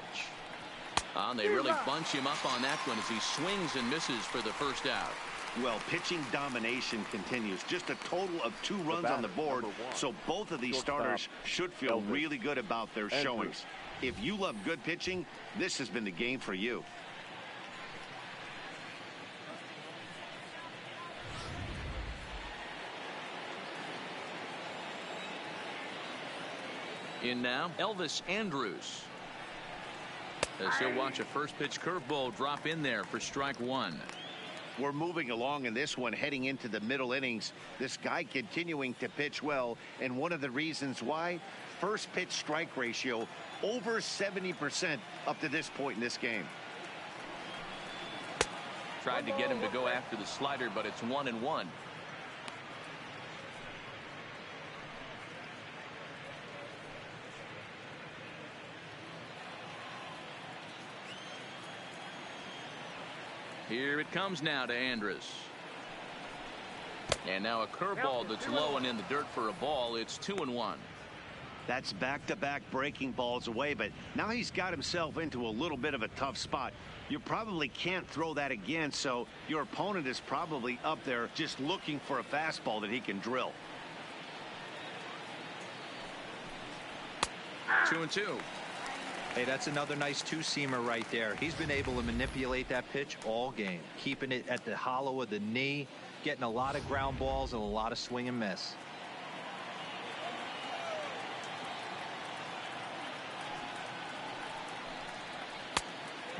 They really bunch him up on that one as he swings and misses for the first out. Well, pitching domination continues. Just a total of 2 runs on the board, so both of these starters should feel really good about their showings. If you love good pitching, this has been the game for you. In now, Elvis Andrus. As he'll watch a first pitch curveball drop in there for strike 1. We're moving along in this one, heading into the middle innings. This guy continuing to pitch well, and one of the reasons why, first pitch strike ratio over 70% up to this point in this game. Tried to get him to go after the slider, but it's 1-1. Here it comes now to Andrus. And now a curveball that's low and in the dirt for a ball. It's 2-1. That's back-to-back breaking balls away, but now he's got himself into a little bit of a tough spot. You probably can't throw that again, so your opponent is probably up there just looking for a fastball that he can drill. 2-2. Hey, that's another nice two-seamer right there. He's been able to manipulate that pitch all game, keeping it at the hollow of the knee, getting a lot of ground balls and a lot of swing and miss.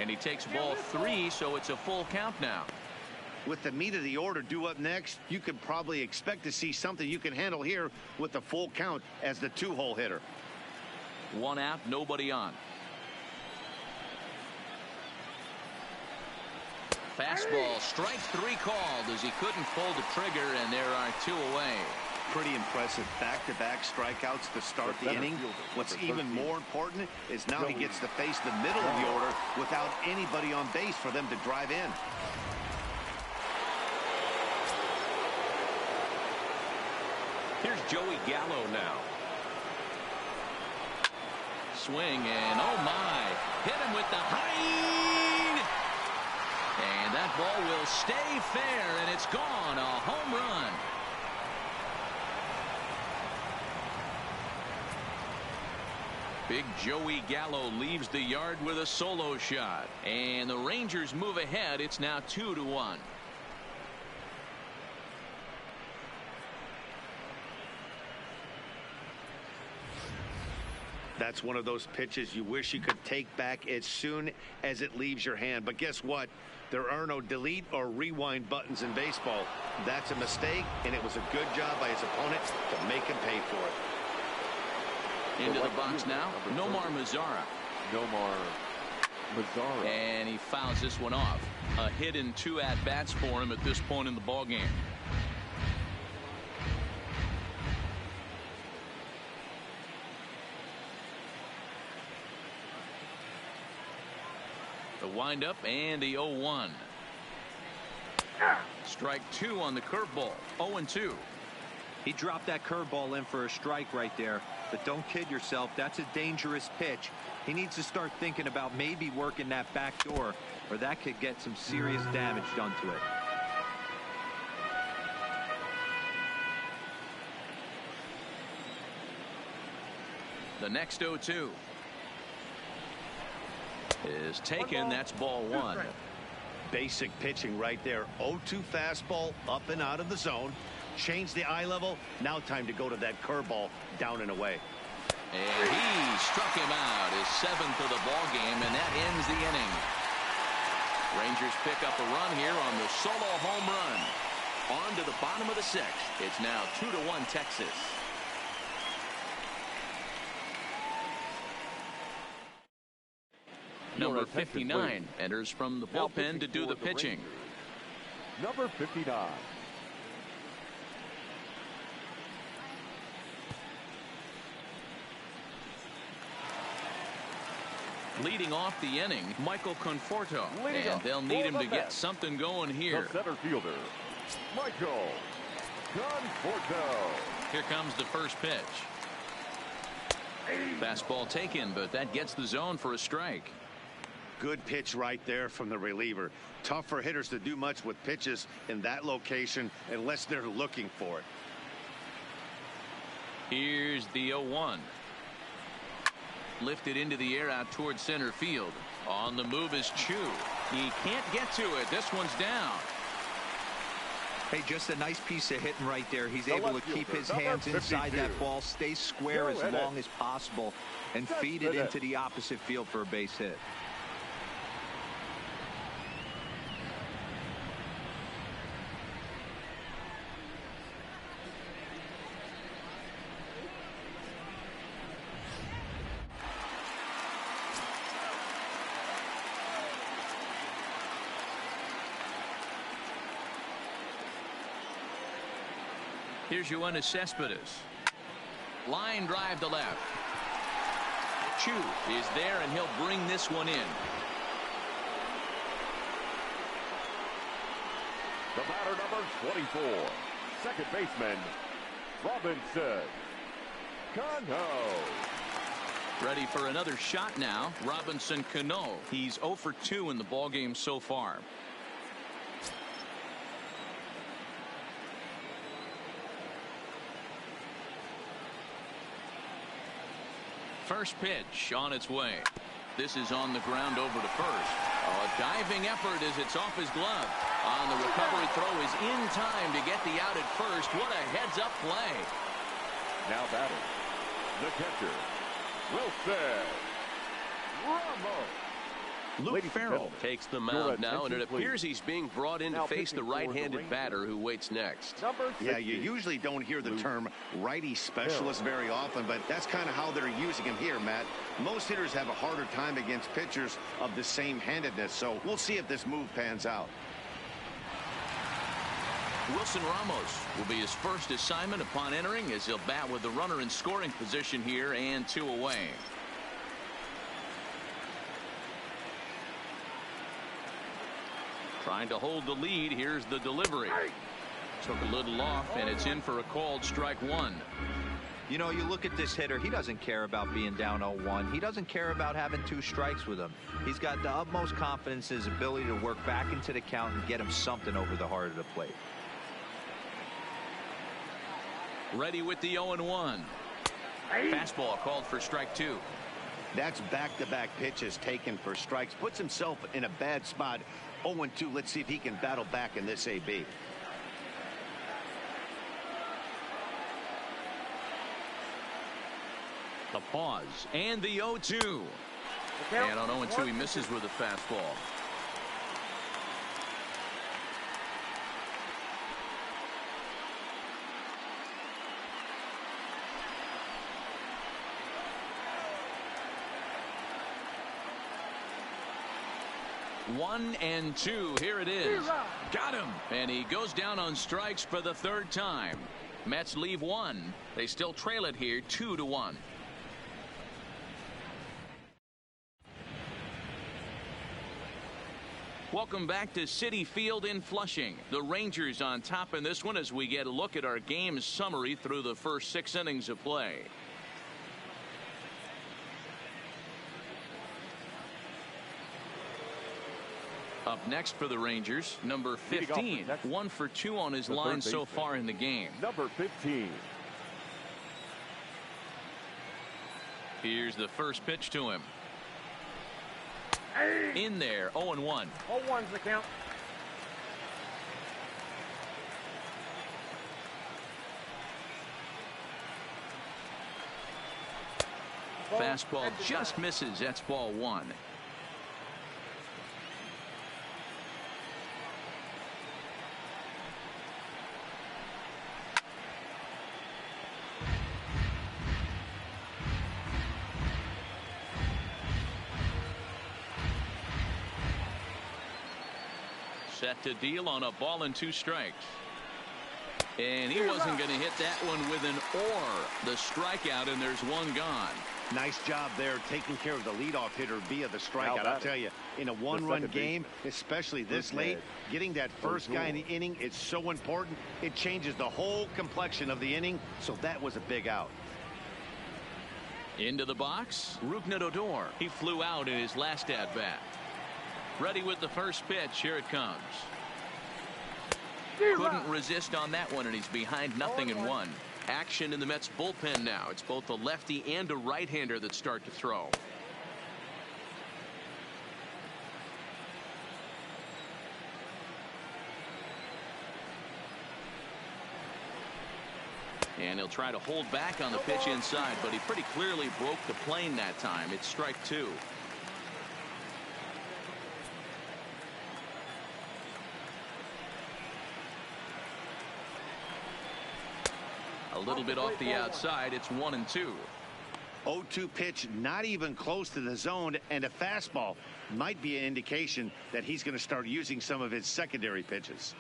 And he takes ball 3, so it's a full count now. With the meat of the order due up next, you could probably expect to see something you can handle here with the full count as the two-hole hitter. 1 out, nobody on. Fastball, strike 3 called as he couldn't pull the trigger, and there are 2 away. Pretty impressive back-to-back strikeouts to start the inning. What's even more important is now he gets to face the middle of the order without anybody on base for them to drive in. Here's Joey Gallo now. Swing and oh my, hit him with the height. And that ball will stay fair, and it's gone. A home run. Big Joey Gallo leaves the yard with a solo shot, and the Rangers move ahead. It's now 2-1. That's one of those pitches you wish you could take back as soon as it leaves your hand. But guess what? There are no delete or rewind buttons in baseball. That's a mistake, and it was a good job by his opponent to make him pay for it. Into the box now, Nomar Mazara. And he fouls this one off. A hit in 2 at-bats for him at this point in the ballgame. The windup and the 0-1. Strike 2 on the curveball. 0-2. He dropped that curveball in for a strike right there. But don't kid yourself, that's a dangerous pitch. He needs to start thinking about maybe working that back door, or that could get some serious damage done to it. The next 0-2 is taken. That's ball 1. Basic pitching right there. 0-2 fastball up and out of the zone. Change the eye level. Now time to go to that curveball down and away. And he struck him out, his 7th of the ball game, and that ends the inning. Rangers pick up a run here on the solo home run. On to the bottom of the 6th. It's now 2-1 Texas. Number 59 enters from the bullpen to do the pitching. Number 59. Leading off the inning, Michael Conforto, and they'll need him to get something going here. The center fielder, Michael Conforto. Here comes the first pitch. Fastball taken, but that gets the zone for a strike. Good pitch right there from the reliever. Tough for hitters to do much with pitches in that location unless they're looking for it. Here's the 0-1. Lifted into the air out towards center field. On the move is Chu. He can't get to it. This one's down. Hey, just a nice piece of hitting right there. He's able to keep his hands inside that ball, stay square as long as possible, and feed it into the opposite field for a base hit. Here's Yoenis Cespedes. Line drive to left. Chu is there, and he'll bring this one in. Batter number 24, second baseman, Robinson Cano. Ready for another shot now. Robinson Cano. He's 0 for 2 in the ballgame so far. First pitch on its way. This is on the ground over to first. A diving effort as it's off his glove. On the recovery throw is in time to get the out at first. What a heads-up play. Now batting, the catcher, Wilson Ramos. Luke Farrell takes the mound now, and it appears he's being brought in to face the right-handed batter who waits next. Yeah, you usually don't hear the term righty specialist very often, but that's kind of how they're using him here, Matt. Most hitters have a harder time against pitchers of the same handedness, so we'll see if this move pans out. Wilson Ramos will be his first assignment upon entering, as he'll bat with the runner in scoring position here and 2 away. Trying to hold the lead. Here's the delivery. Took a little off, and it's in for a called strike 1. You know, you look at this hitter, he doesn't care about being down 0-1. He doesn't care about having 2 strikes with him. He's got the utmost confidence in his ability to work back into the count and get him something over the heart of the plate. Ready with the 0-1. Fastball called for strike 2. That's back-to-back pitches taken for strikes. Puts himself in a bad spot. 0-2. Let's see if he can battle back in this AB. The pause and the 0-2. And on 0-2 he misses with a fastball. One and two. Here it is. Got him. And he goes down on strikes for the 3rd time. Mets leave 1. They still trail it here 2-1. Welcome back to Citi Field in Flushing. The Rangers on top in this one as we get a look at our game summary through the first 6 innings of play. Up next for the Rangers, number 15. 1 for 2 on his line so far in the game. Number 15. Here's the first pitch to him. In there, 0-1. 0-1's the count. Fastball just misses. That's ball 1. Set to deal on a ball and 2 strikes. And he wasn't going to hit that one with an or. The strikeout, and there's 1 gone. Nice job there taking care of the leadoff hitter via the strikeout. I'll tell you, in a 1-run game, especially this late, getting that first guy in the inning is so important. It changes the whole complexion of the inning, so that was a big out. Into the box, Rougned Odor. He flew out in his last at-bat. Ready with the first pitch. Here it comes. Couldn't resist on that one, and he's behind 0-1. Action in the Mets bullpen now. It's both a lefty and a right-hander that start to throw. And he'll try to hold back on the pitch inside, but he pretty clearly broke the plane that time. It's strike 2. A little bit off the outside. It's 1-2. 0-2 pitch, not even close to the zone, and a fastball might be an indication that he's going to start using some of his secondary pitches.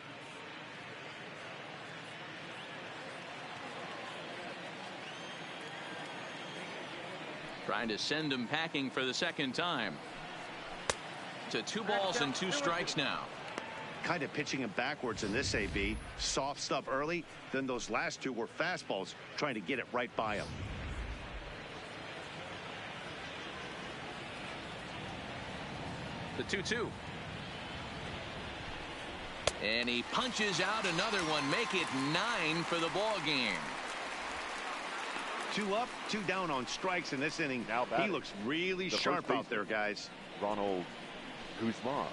Trying to send him packing for the 2nd time. To 2 balls and 2 strikes now. kind of pitching him backwards in this AB. Soft stuff early, then those last two were fastballs, trying to get it right by him. The 2-2. And he punches out another one, make it 9 for the ball game. 2 up, 2 down on strikes in this inning. Now he looks really sharp out there, guys. Ronald Guzman.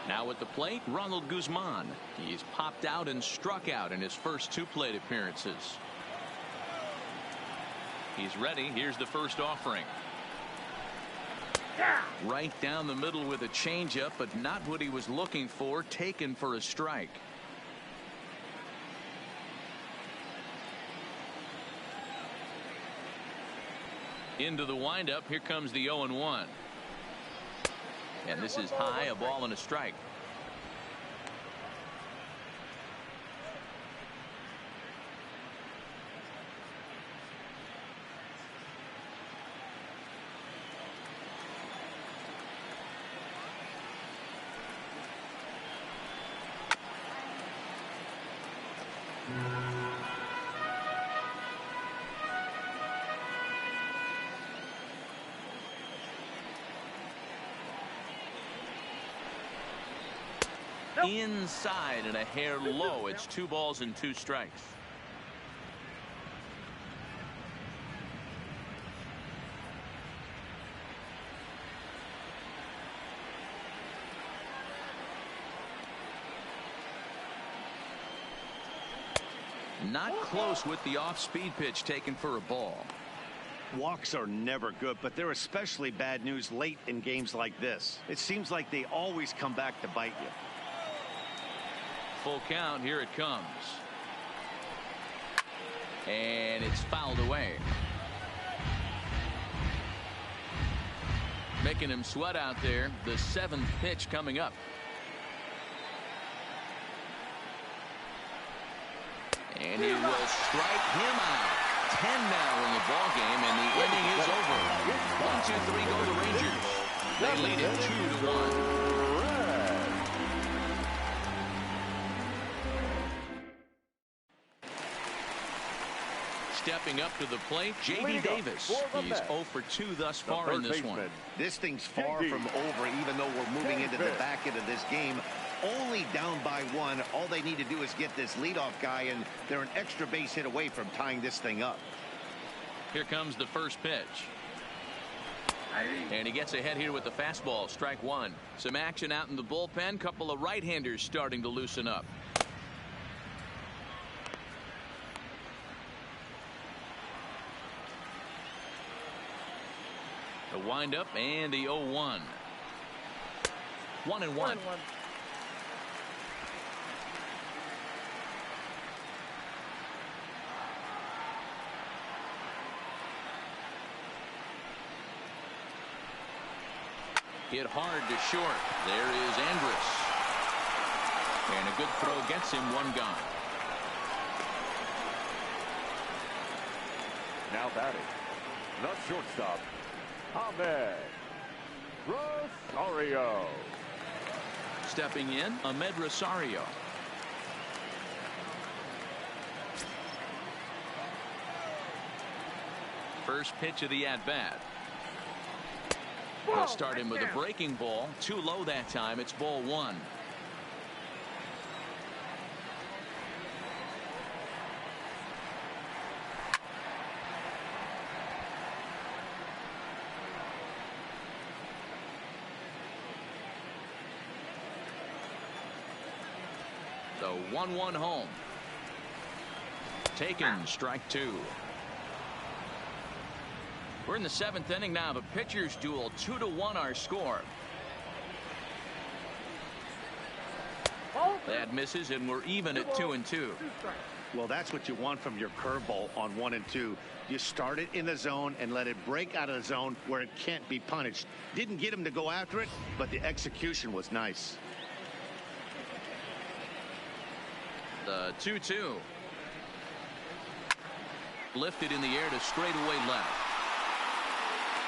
Now at the plate, Ronald Guzman. He's popped out and struck out in his first 2 plate appearances. He's ready. Here's the first offering. Right down the middle with a changeup, but not what he was looking for. Taken for a strike. Into the windup. Here comes the 0-1. And this is high, a ball and a strike. Inside and a hair low. It's 2 balls and 2 strikes. Not close with the off-speed pitch taken for a ball. Walks are never good, but they're especially bad news late in games like this. It seems like they always come back to bite you. Full count. Here it comes. And it's fouled away. Making him sweat out there. The 7th pitch coming up. And he will strike him out. 10 now in the ball game, and the inning is over. 1-2-3 go the Rangers. They lead it 2-1. Stepping up to the plate, J.D. Davis. He's 0 for 2 thus far in this one. This thing's far from over, even though we're moving into the back end of this game. Only down by 1. All they need to do is get this leadoff guy, and they're an extra base hit away from tying this thing up. Here comes the first pitch. And he gets ahead here with the fastball. Strike 1. Some action out in the bullpen. Couple of right-handers starting to loosen up. The windup and the 0-1. 1-1. Hit hard to short. There is Andrus. And a good throw gets him 1 gone. Now batting, the shortstop, Ahmed Rosario. Stepping in, Ahmed Rosario. First pitch of the at-bat. We'll start him with a breaking ball. Too low that time. It's ball 1. The 1-1 home. Taken, strike 2. We're in the 7th inning now. The pitchers duel. 2-1 our score. That misses, and we're even at 2-2. Well, that's what you want from your curveball on 1 and 2. You start it in the zone and let it break out of the zone where it can't be punished. Didn't get him to go after it, but the execution was nice. The 2-2. Lifted in the air to straightaway left.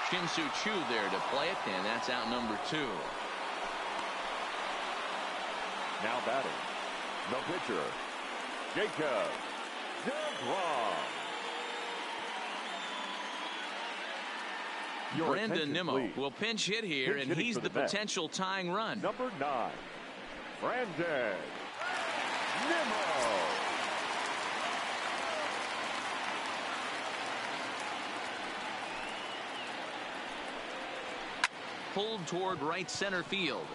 Shin-Soo Choo there to play it, and that's out number 2. Now batting, the pitcher, Jacob DeGrom. Brandon Nimmo will pinch hit here, and he's the potential tying run. Number 9, Brandon Nimmo. Pulled toward right center field.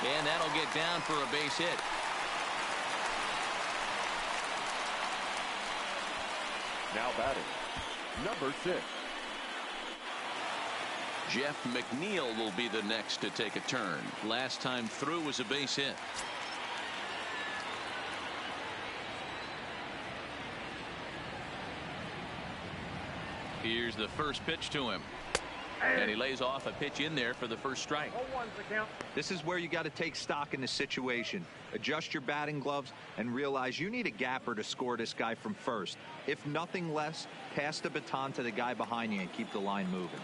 And that'll get down for a base hit. Now batting, number 6. Jeff McNeil will be the next to take a turn. Last time through was a base hit. Here's the first pitch to him. And he lays off a pitch in there for the first strike. This is where you got to take stock in the situation. Adjust your batting gloves and realize you need a gapper to score this guy from first. If nothing less, pass the baton to the guy behind you and keep the line moving.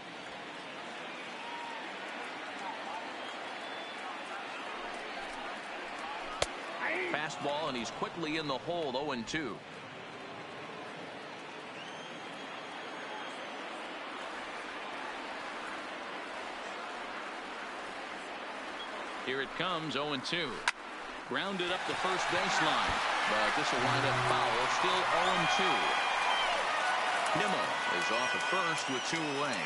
Fastball, and he's quickly in the hole. 0-2. Here it comes, 0-2. Grounded up the first baseline, but this will wind up foul. Still 0-2. Nimmo is off at first with 2 away.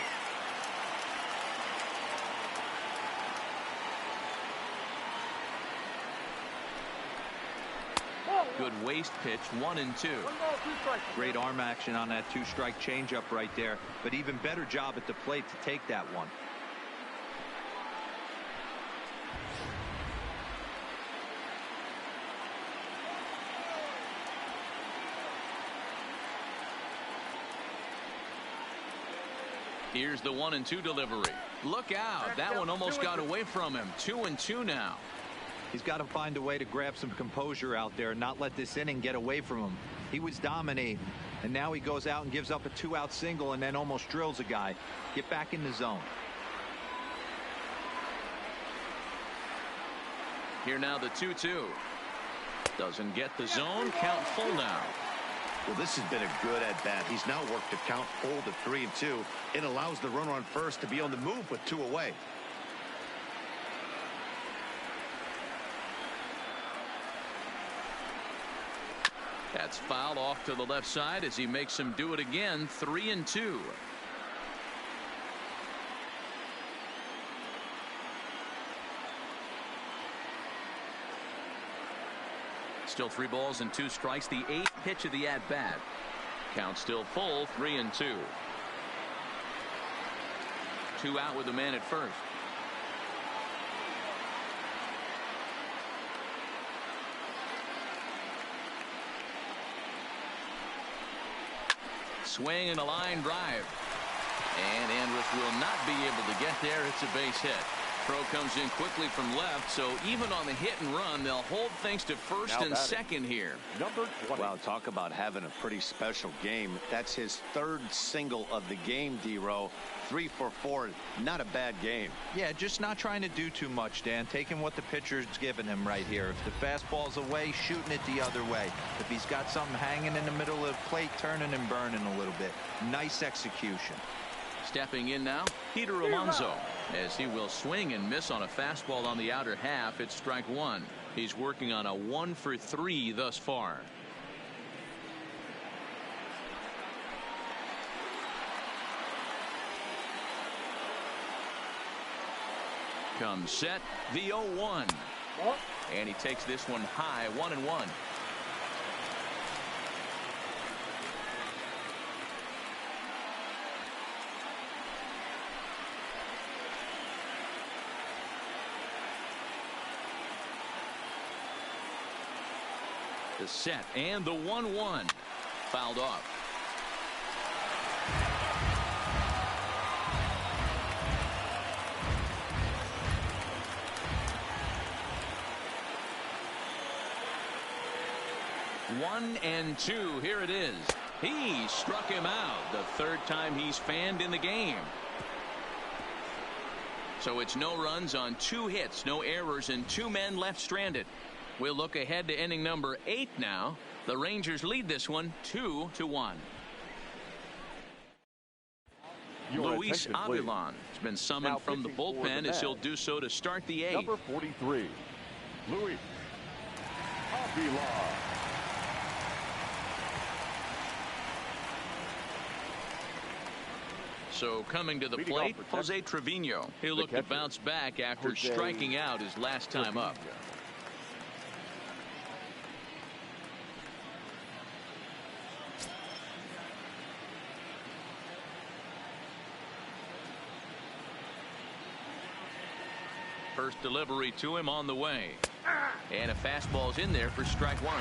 Good waist pitch, 1-2. Great arm action on that 2-strike changeup right there, but even better job at the plate to take that one. Here's the 1-2 delivery. Look out. That one almost got away from him. 2-2 now. He's got to find a way to grab some composure out there and not let this inning get away from him. He was dominating, and now he goes out and gives up a 2-out single and then almost drills a guy. Get back in the zone. Here now the 2-2. Doesn't get the zone. Count full now. Well, this has been a good at-bat. He's now worked the count full to 3-2. It allows the runner on first to be on the move with 2 away. That's foul off to the left side as he makes him do it again. 3-2. Still 3 balls and 2 strikes. The 8th pitch of the at-bat. Count still full. 3-2. 2 out with the man at first. Swing and a line drive. And Andrus will not be able to get there. It's a base hit. Throw comes in quickly from left, so even on the hit and run, they'll hold things to first and second here. Number 20. Wow, talk about having a pretty special game. That's his 3rd single of the game, D-Row. 3 for 4. Not a bad game. Yeah, just not trying to do too much, Dan. Taking what the pitcher's giving him right here. If the fastball's away, shooting it the other way. If he's got something hanging in the middle of the plate, turning and burning a little bit. Nice execution. Stepping in now, Peter Alonso, as he will swing and miss on a fastball on the outer half. It's strike 1. He's working on a 1 for 3 thus far. Comes set, the 0-1. And he takes this one high, 1-1. The set and the 1-1 fouled off. One and 2. Here it is. He struck him out. The 3rd time he's fanned in the game. So it's no runs on 2 hits, no errors, and 2 men left stranded. We'll look ahead to inning number 8 now. The Rangers lead this one 2-1. Luis Avilan has been summoned from the bullpen as he'll do so to start the 8th. Number 43, Luis Avilan. So coming to the plate, Jose Trevino. He'll look to bounce back after striking out his last time up. First delivery to him on the way. And a fastball's in there for strike 1.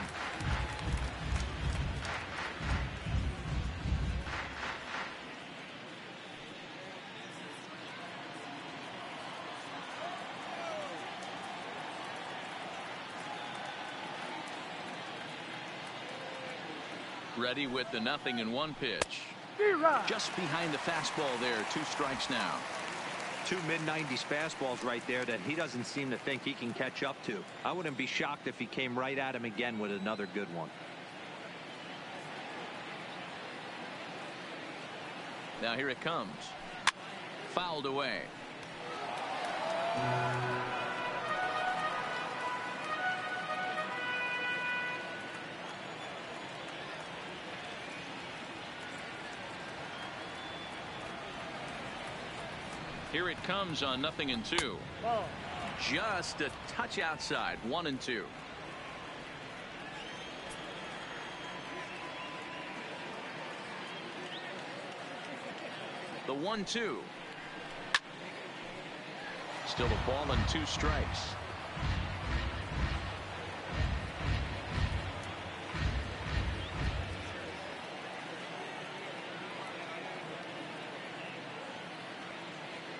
Ready with the 0-1 pitch. Just behind the fastball there. 2 strikes now. 2 mid-90s fastballs right there that he doesn't seem to think he can catch up to. I wouldn't be shocked if he came right at him again with another good one. Now here it comes. Fouled away. Here it comes on 0-2. Just a touch outside. 1-2. The 1-2. Still a ball and 2 strikes.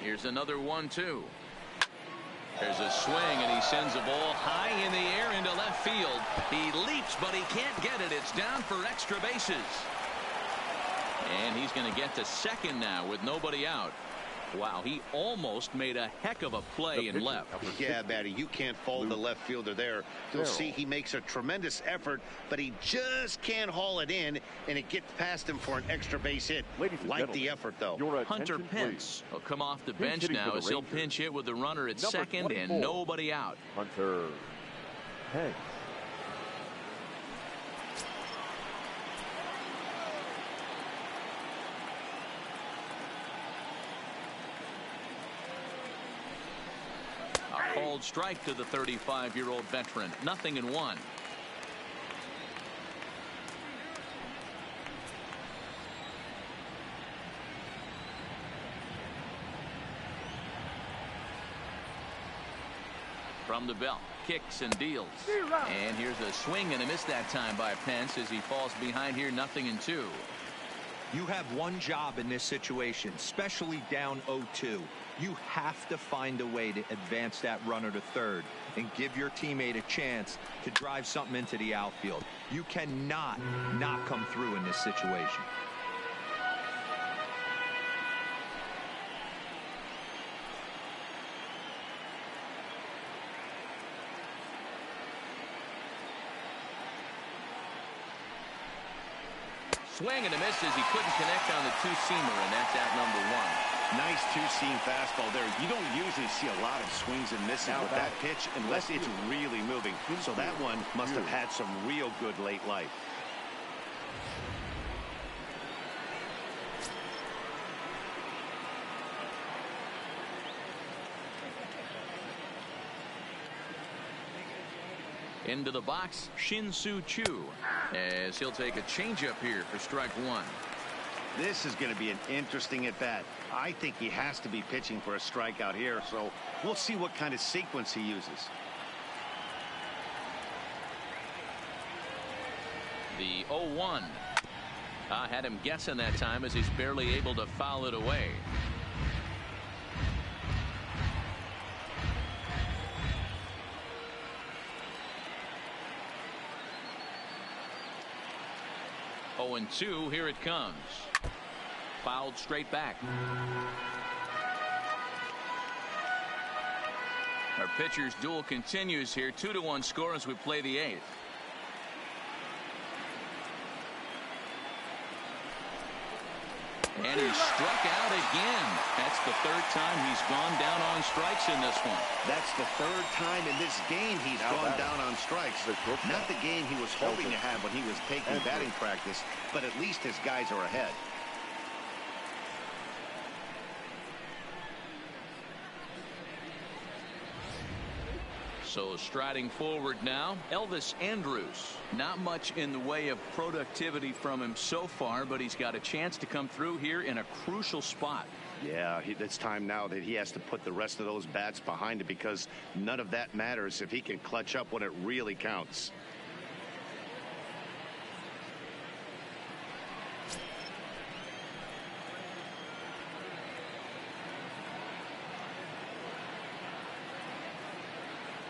Here's another 1-2. There's a swing, and he sends a ball high in the air into left field. He leaps, but he can't get it. It's down for extra bases. And he's going to get to second now with nobody out. Wow, he almost made a heck of a play and left. Yeah, Matty, you can't fault the left fielder there. You'll see he makes a tremendous effort, but he just can't haul it in, and it gets past him for an extra base hit. Like the effort, though. Hunter Pence will come off the bench now as he'll pinch hit with the runner at second 24. And nobody out. Hunter Pence. Called strike to the 35-year-old veteran. 0-1. From the belt, kicks and deals. And here's a swing and a miss that time by Pence as he falls behind here. 0-2. You have one job in this situation, especially down 0-2. You have to find a way to advance that runner to third and give your teammate a chance to drive something into the outfield. You cannot not come through in this situation. Swing and a miss as he couldn't connect on the 2-seamer, and that's out number 1. Nice 2-seam fastball there. You don't usually see a lot of swings and misses with that pitch unless it's really moving. So that one must have had some real good late life. Into the box, Shin-Soo Choo, as he'll take a changeup here for strike 1. This is going to be an interesting at bat. I think he has to be pitching for a strikeout here, so we'll see what kind of sequence he uses. The 0-1. Had him guessing that time as he's barely able to foul it away. Oh, and 2, here it comes. Fouled straight back. Our pitcher's duel continues here. 2-1 score as we play the 8th. And he struck out again. That's the 3rd time he's gone down on strikes in this one. That's the 3rd time in this game he's gone down on strikes. Not the game he was hoping to have when he was taking batting practice, but at least his guys are ahead. So striding forward now, Elvis Andrus. Not much in the way of productivity from him so far, but he's got a chance to come through here in a crucial spot. Yeah, it's time now that he has to put the rest of those bats behind it, because none of that matters if he can clutch up when it really counts.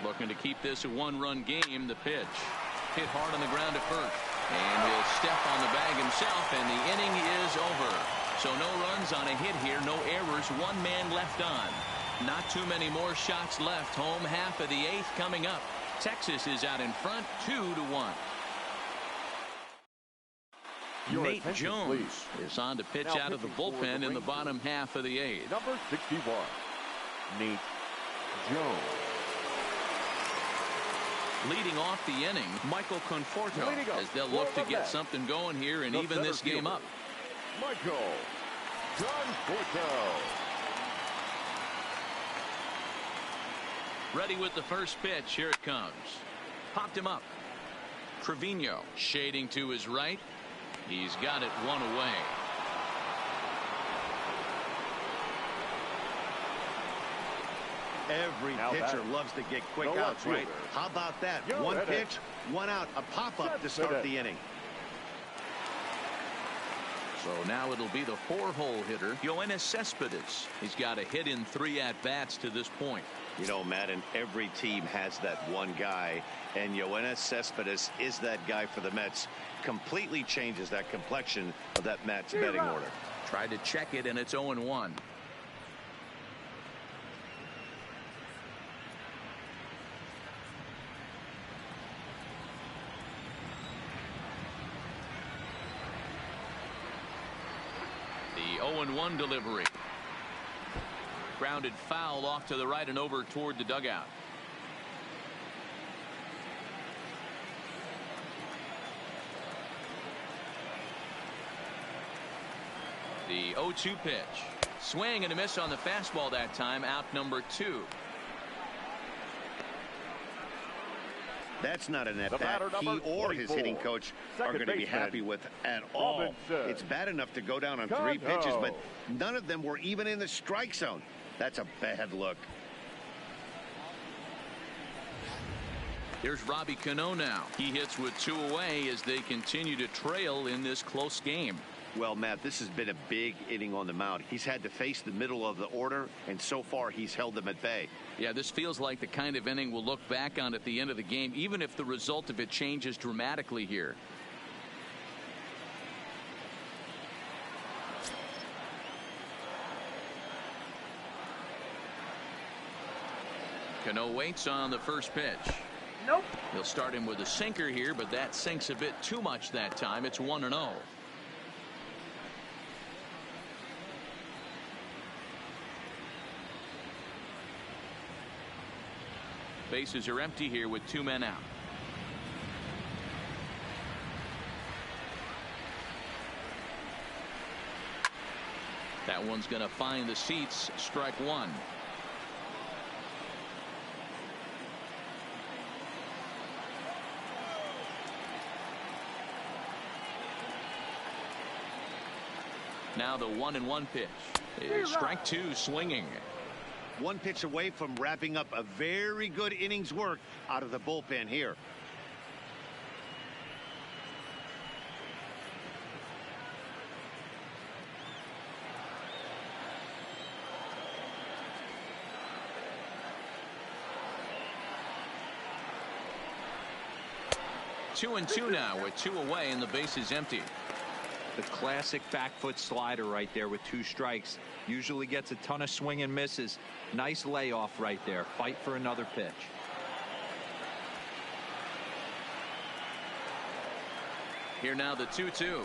Looking to keep this a 1-run game. The pitch hit hard on the ground at first, and he'll step on the bag himself, and the inning is over. So no runs on a hit here, no errors, 1 man left on. Not too many more shots left. Home half of the 8th coming up. Texas is out in front, 2-1. Nate Jones is on to pitch out of the bullpen in the bottom half of the 8th. Number 61, Nate Jones. Leading off the inning, Michael Conforto, as they'll look to get something going here and even this game up. Michael Conforto. Ready with the first pitch. Here it comes. Popped him up. Trevino shading to his right. He's got it 1 away. Every pitcher loves to get quick outs, right? How about that? 1 pitch, 1 out, a pop-up to start the inning. So now it'll be the 4-hole hitter, Yoenis Cespedes. He's got a hit in 3 at-bats to this point. You know, Matt, and every team has that one guy, and Yoenis Cespedes is that guy for the Mets. Completely changes that complexion of that Mets betting order. Tried to check it, and it's 0-1. The 0-1 delivery. Grounded foul off to the right and over toward the dugout. The 0-2 pitch. Swing and a miss on the fastball that time. Out number 2. That's not an at-bat he or his hitting coach are going to be happy with at all. It's bad enough to go down on 3 pitches, but none of them were even in the strike zone. That's a bad look. Here's Robbie Cano now. He hits with 2 away as they continue to trail in this close game. Well, Matt, this has been a big inning on the mound. He's had to face the middle of the order, and so far he's held them at bay. Yeah, this feels like the kind of inning we'll look back on at the end of the game, even if the result of it changes dramatically here. Cano waits on the first pitch. Nope. He'll start him with a sinker here, but that sinks a bit too much that time. It's 1-0. Bases are empty here with 2 men out. That one's going to find the seats. Strike 1. Now the 1-1 pitch. Strike 2 swinging. 1 pitch away from wrapping up a very good innings work out of the bullpen here. Two and two now with 2 away and the base is empty. The classic back foot slider right there with 2 strikes. Usually gets a ton of swing and misses. Nice layoff right there. Fight for another pitch. Here now the 2-2.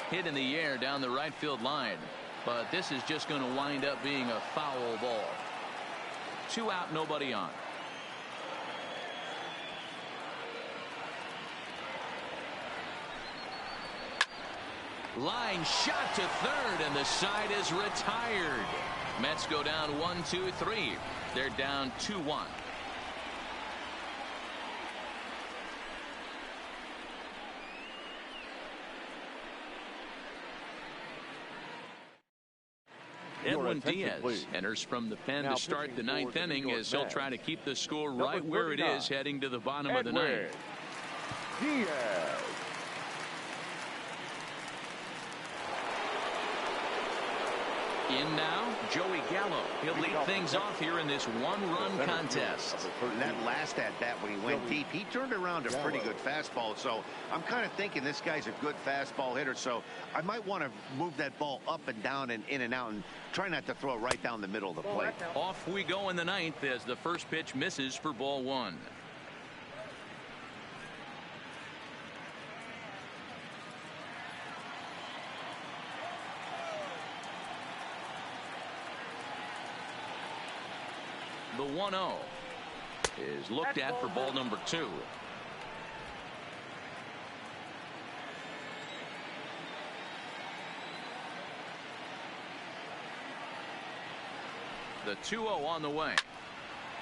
Hit in the air down the right field line. But this is just going to wind up being a foul ball. 2 out, nobody on. Line shot to third, and the side is retired. Mets go down 1-2-3. They're down 2-1. Edwin Diaz enters from the pen to start the 9th inning as he'll try to keep the score right where it is heading to the bottom of the 9th. Diaz. In now, Joey Gallo. He'll lead things off here in this 1-run contest. That last at bat when he went deep, he turned around a pretty good fastball. So I'm kind of thinking this guy's a good fastball hitter. So I might want to move that ball up and down and in and out and try not to throw it right down the middle of the plate. Off we go in the 9th as the first pitch misses for ball 1. The 1-0 is looked at for ball number 2. The 2-0 on the way.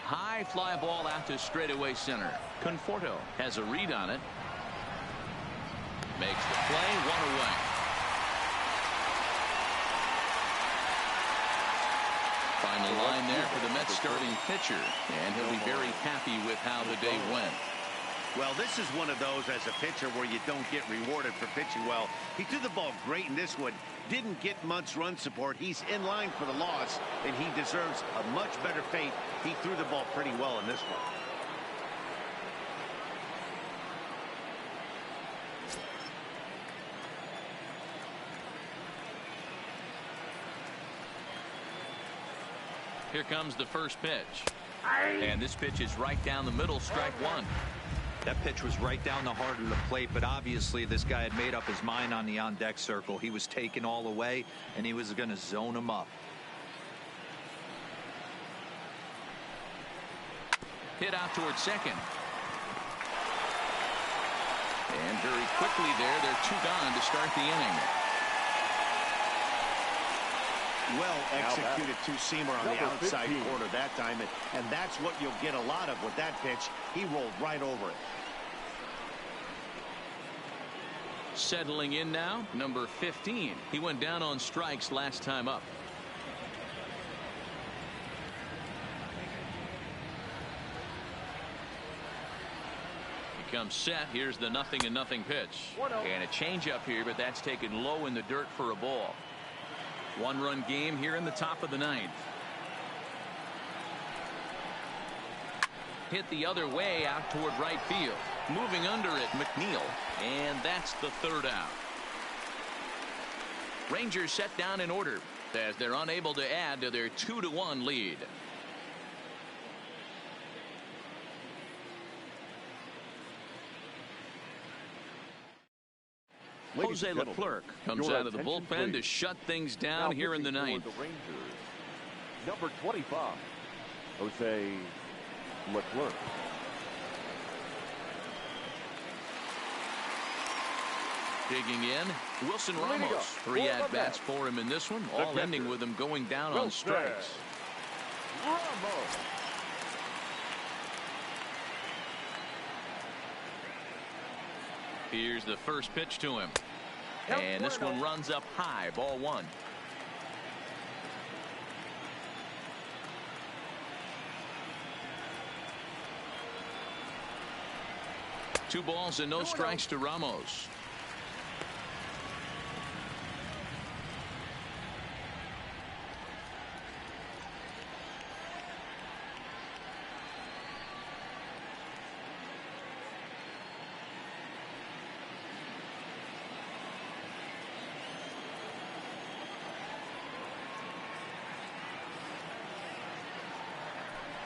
High fly ball out to straightaway center. Conforto has a read on it. Makes the play, 1 away. Final line there for the Mets starting pitcher, and he'll be very happy with how the day went. Well, this is one of those as a pitcher where you don't get rewarded for pitching well. He threw the ball great in this one. Didn't get much run support. He's in line for the loss, and he deserves a much better fate. He threw the ball pretty well in this one. Here comes the first pitch. And this pitch is right down the middle, strike 1. That pitch was right down the heart of the plate, but obviously this guy had made up his mind on the on-deck circle. He was taken all the way, and he was going to zone him up. Hit out towards second. And very quickly they're 2 gone to start the inning. Well executed two-seamer on the outside corner that time, and that's what you'll get a lot of with that pitch. He rolled right over it. Settling in now, number 15. He went down on strikes last time up. He comes set. Here's the 0-0 pitch. And a changeup here, but that's taken low in the dirt for a ball. 1-run game here in the top of the 9th. Hit the other way out toward right field. Moving under it, McNeil. And that's the 3rd out. Rangers set down in order as they're unable to add to their 2-1 lead. Jose Leclerc comes out of the bullpen to shut things down here in the 9th. Number 25, Jose Leclerc. Digging in, Wilson Ramos. 3 at-bats for him in this one, all ending with him going down on strikes. Ramos. Here's the first pitch to him. And this one runs up high, ball 1. Two balls and no strikes to Ramos.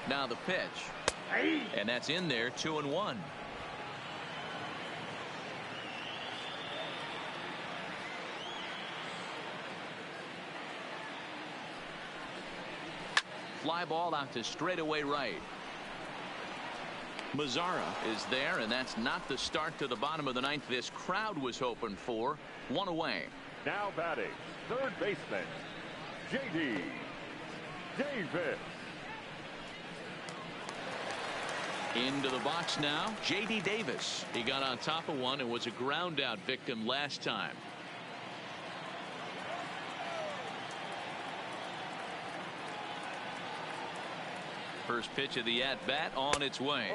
Now the pitch. And that's in there, 2-1. Fly ball out to straightaway right. Mazzara is there, and that's not the start to the bottom of the ninth this crowd was hoping for. One away. Now batting, third baseman, J.D. Davis. Into the box now, J.D. Davis. He got on top of one and was a ground out victim last time. First pitch of the at-bat on its way.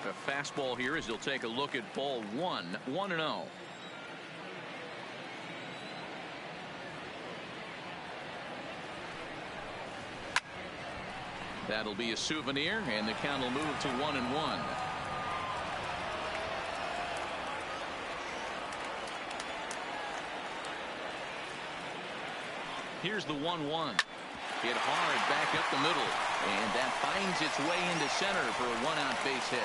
A fastball here as he'll take a look at ball one. 1-0. That'll be a souvenir, and the count will move to 1-1. Here's the 1-1. Hit hard back up the middle, and that finds its way into center for a one-out base hit.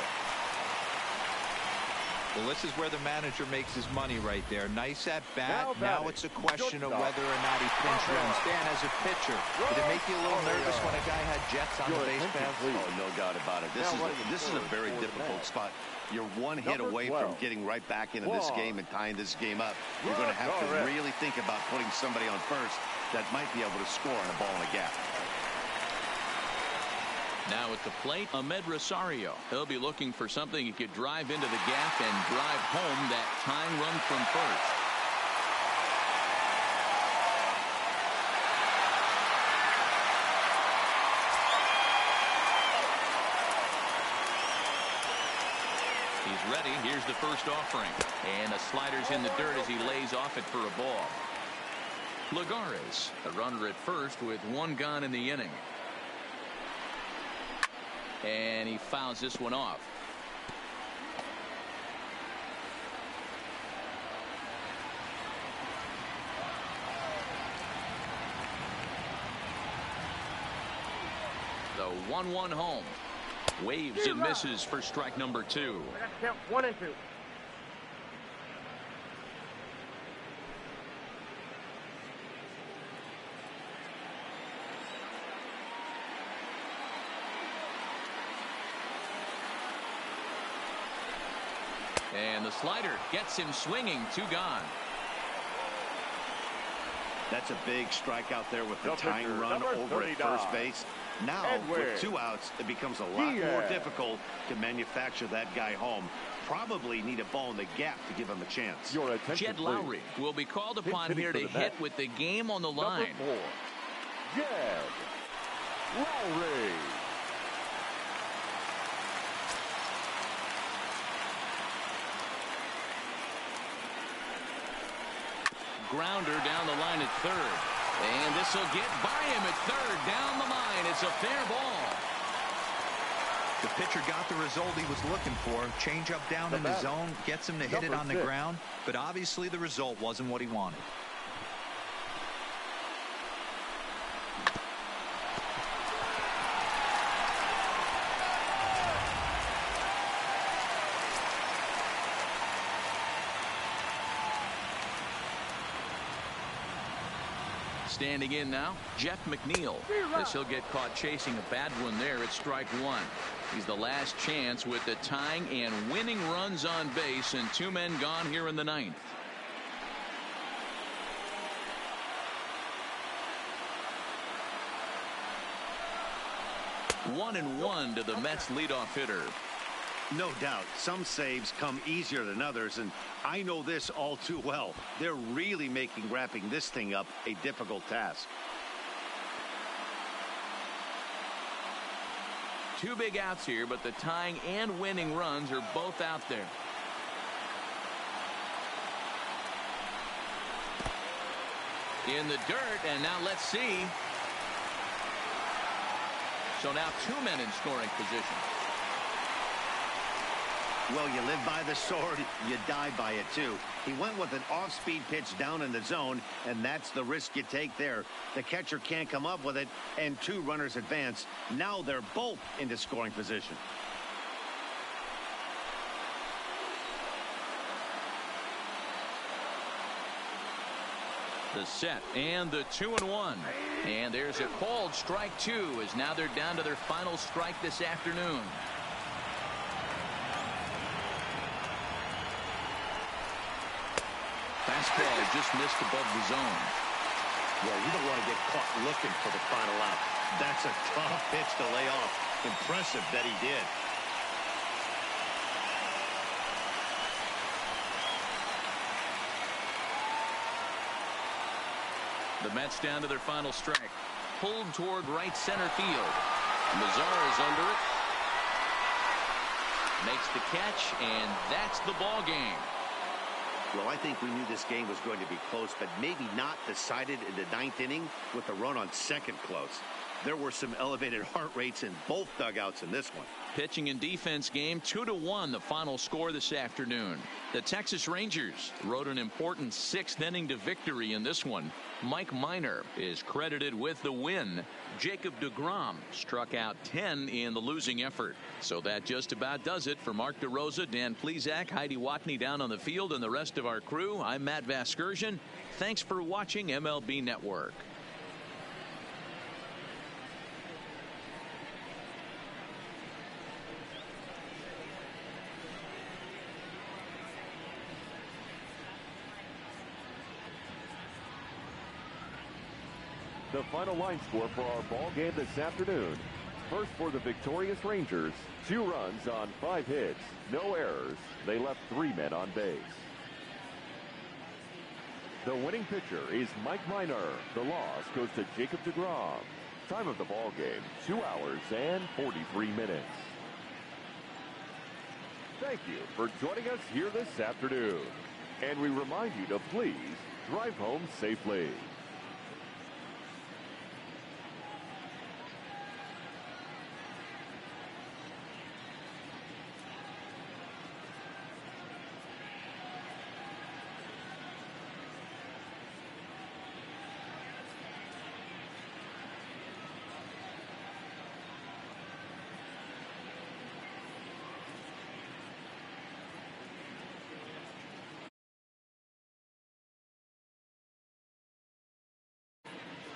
Well, this is where the manager makes his money right there. Nice at bat. Now it's a question of whether or not he pinch runs. Dan, as a pitcher, did it make you a little nervous when a guy had jets on the base paths? Oh, no doubt about it. This is a very difficult spot. You're one hit away from getting right back into this game and tying this game up. You're going to have to really think about putting somebody on first that might be able to score on a ball in a gap. Now at the plate, Ahmed Rosario. He'll be looking for something he could drive into the gap and drive home that tying run from first. He's ready. Here's the first offering. And the slider's in the dirt as he lays off it for a ball. Lagares, a runner at first with one gone in the inning. And he fouls this one off. The 1-1 home. Waves and misses for strike number 2. I got to count 1 and 2. And the slider gets him swinging. 2 gone. That's a big strikeout there with the tying run over at first base. Now, with 2 outs, it becomes a lot more difficult to manufacture that guy home. Probably need a ball in the gap to give him a chance. Jed Lowry will be called upon here to hit with the game on the line. Number 4, Jed Lowry. Grounder down the line at third. And this will get by him at third. Down the line. It's a fair ball. The pitcher got the result he was looking for. Change up down in the zone. Gets him to hit it on the ground. But obviously the result wasn't what he wanted. Standing in now, Jeff McNeil. As he'll get caught chasing a bad one there at strike 1. He's the last chance with the tying and winning runs on base and 2 men gone here in the 9th. One and one to the Mets leadoff hitter. No doubt, some saves come easier than others, and I know this all too well. They're really making wrapping this thing up a difficult task. 2 big outs here, but the tying and winning runs are both out there. In the dirt, and now let's see. So now 2 men in scoring position. Well, you live by the sword, you die by it, too. He went with an off-speed pitch down in the zone, and that's the risk you take there. The catcher can't come up with it, and 2 runners advance. Now they're both into scoring position. The set and the 2-1. And there's a called strike 2 as now they're down to their final strike this afternoon. Fastball just missed above the zone. Well, you don't want to get caught looking for the final out. That's a tough pitch to lay off. Impressive that he did. The Mets down to their final strike. Pulled toward right center field. Mazar is under it. Makes the catch, and that's the ball game. Well, I think we knew this game was going to be close, but maybe not decided in the 9th inning with the run on second close. There were some elevated heart rates in both dugouts in this one. Pitching and defense game, 2-1 the final score this afternoon. The Texas Rangers rode an important 6th inning to victory in this one. Mike Minor is credited with the win. Jacob deGrom struck out 10 in the losing effort. So that just about does it for Mark DeRosa, Dan Plesac, Heidi Watney down on the field, and the rest of our crew. I'm Matt Vasgersian. Thanks for watching MLB Network. The final line score for our ball game this afternoon. First for the victorious Rangers, 2 runs on 5 hits, no errors. They left 3 men on base. The winning pitcher is Mike Minor. The loss goes to Jacob deGrom. Time of the ball game, 2 hours and 43 minutes. Thank you for joining us here this afternoon. And we remind you to please drive home safely.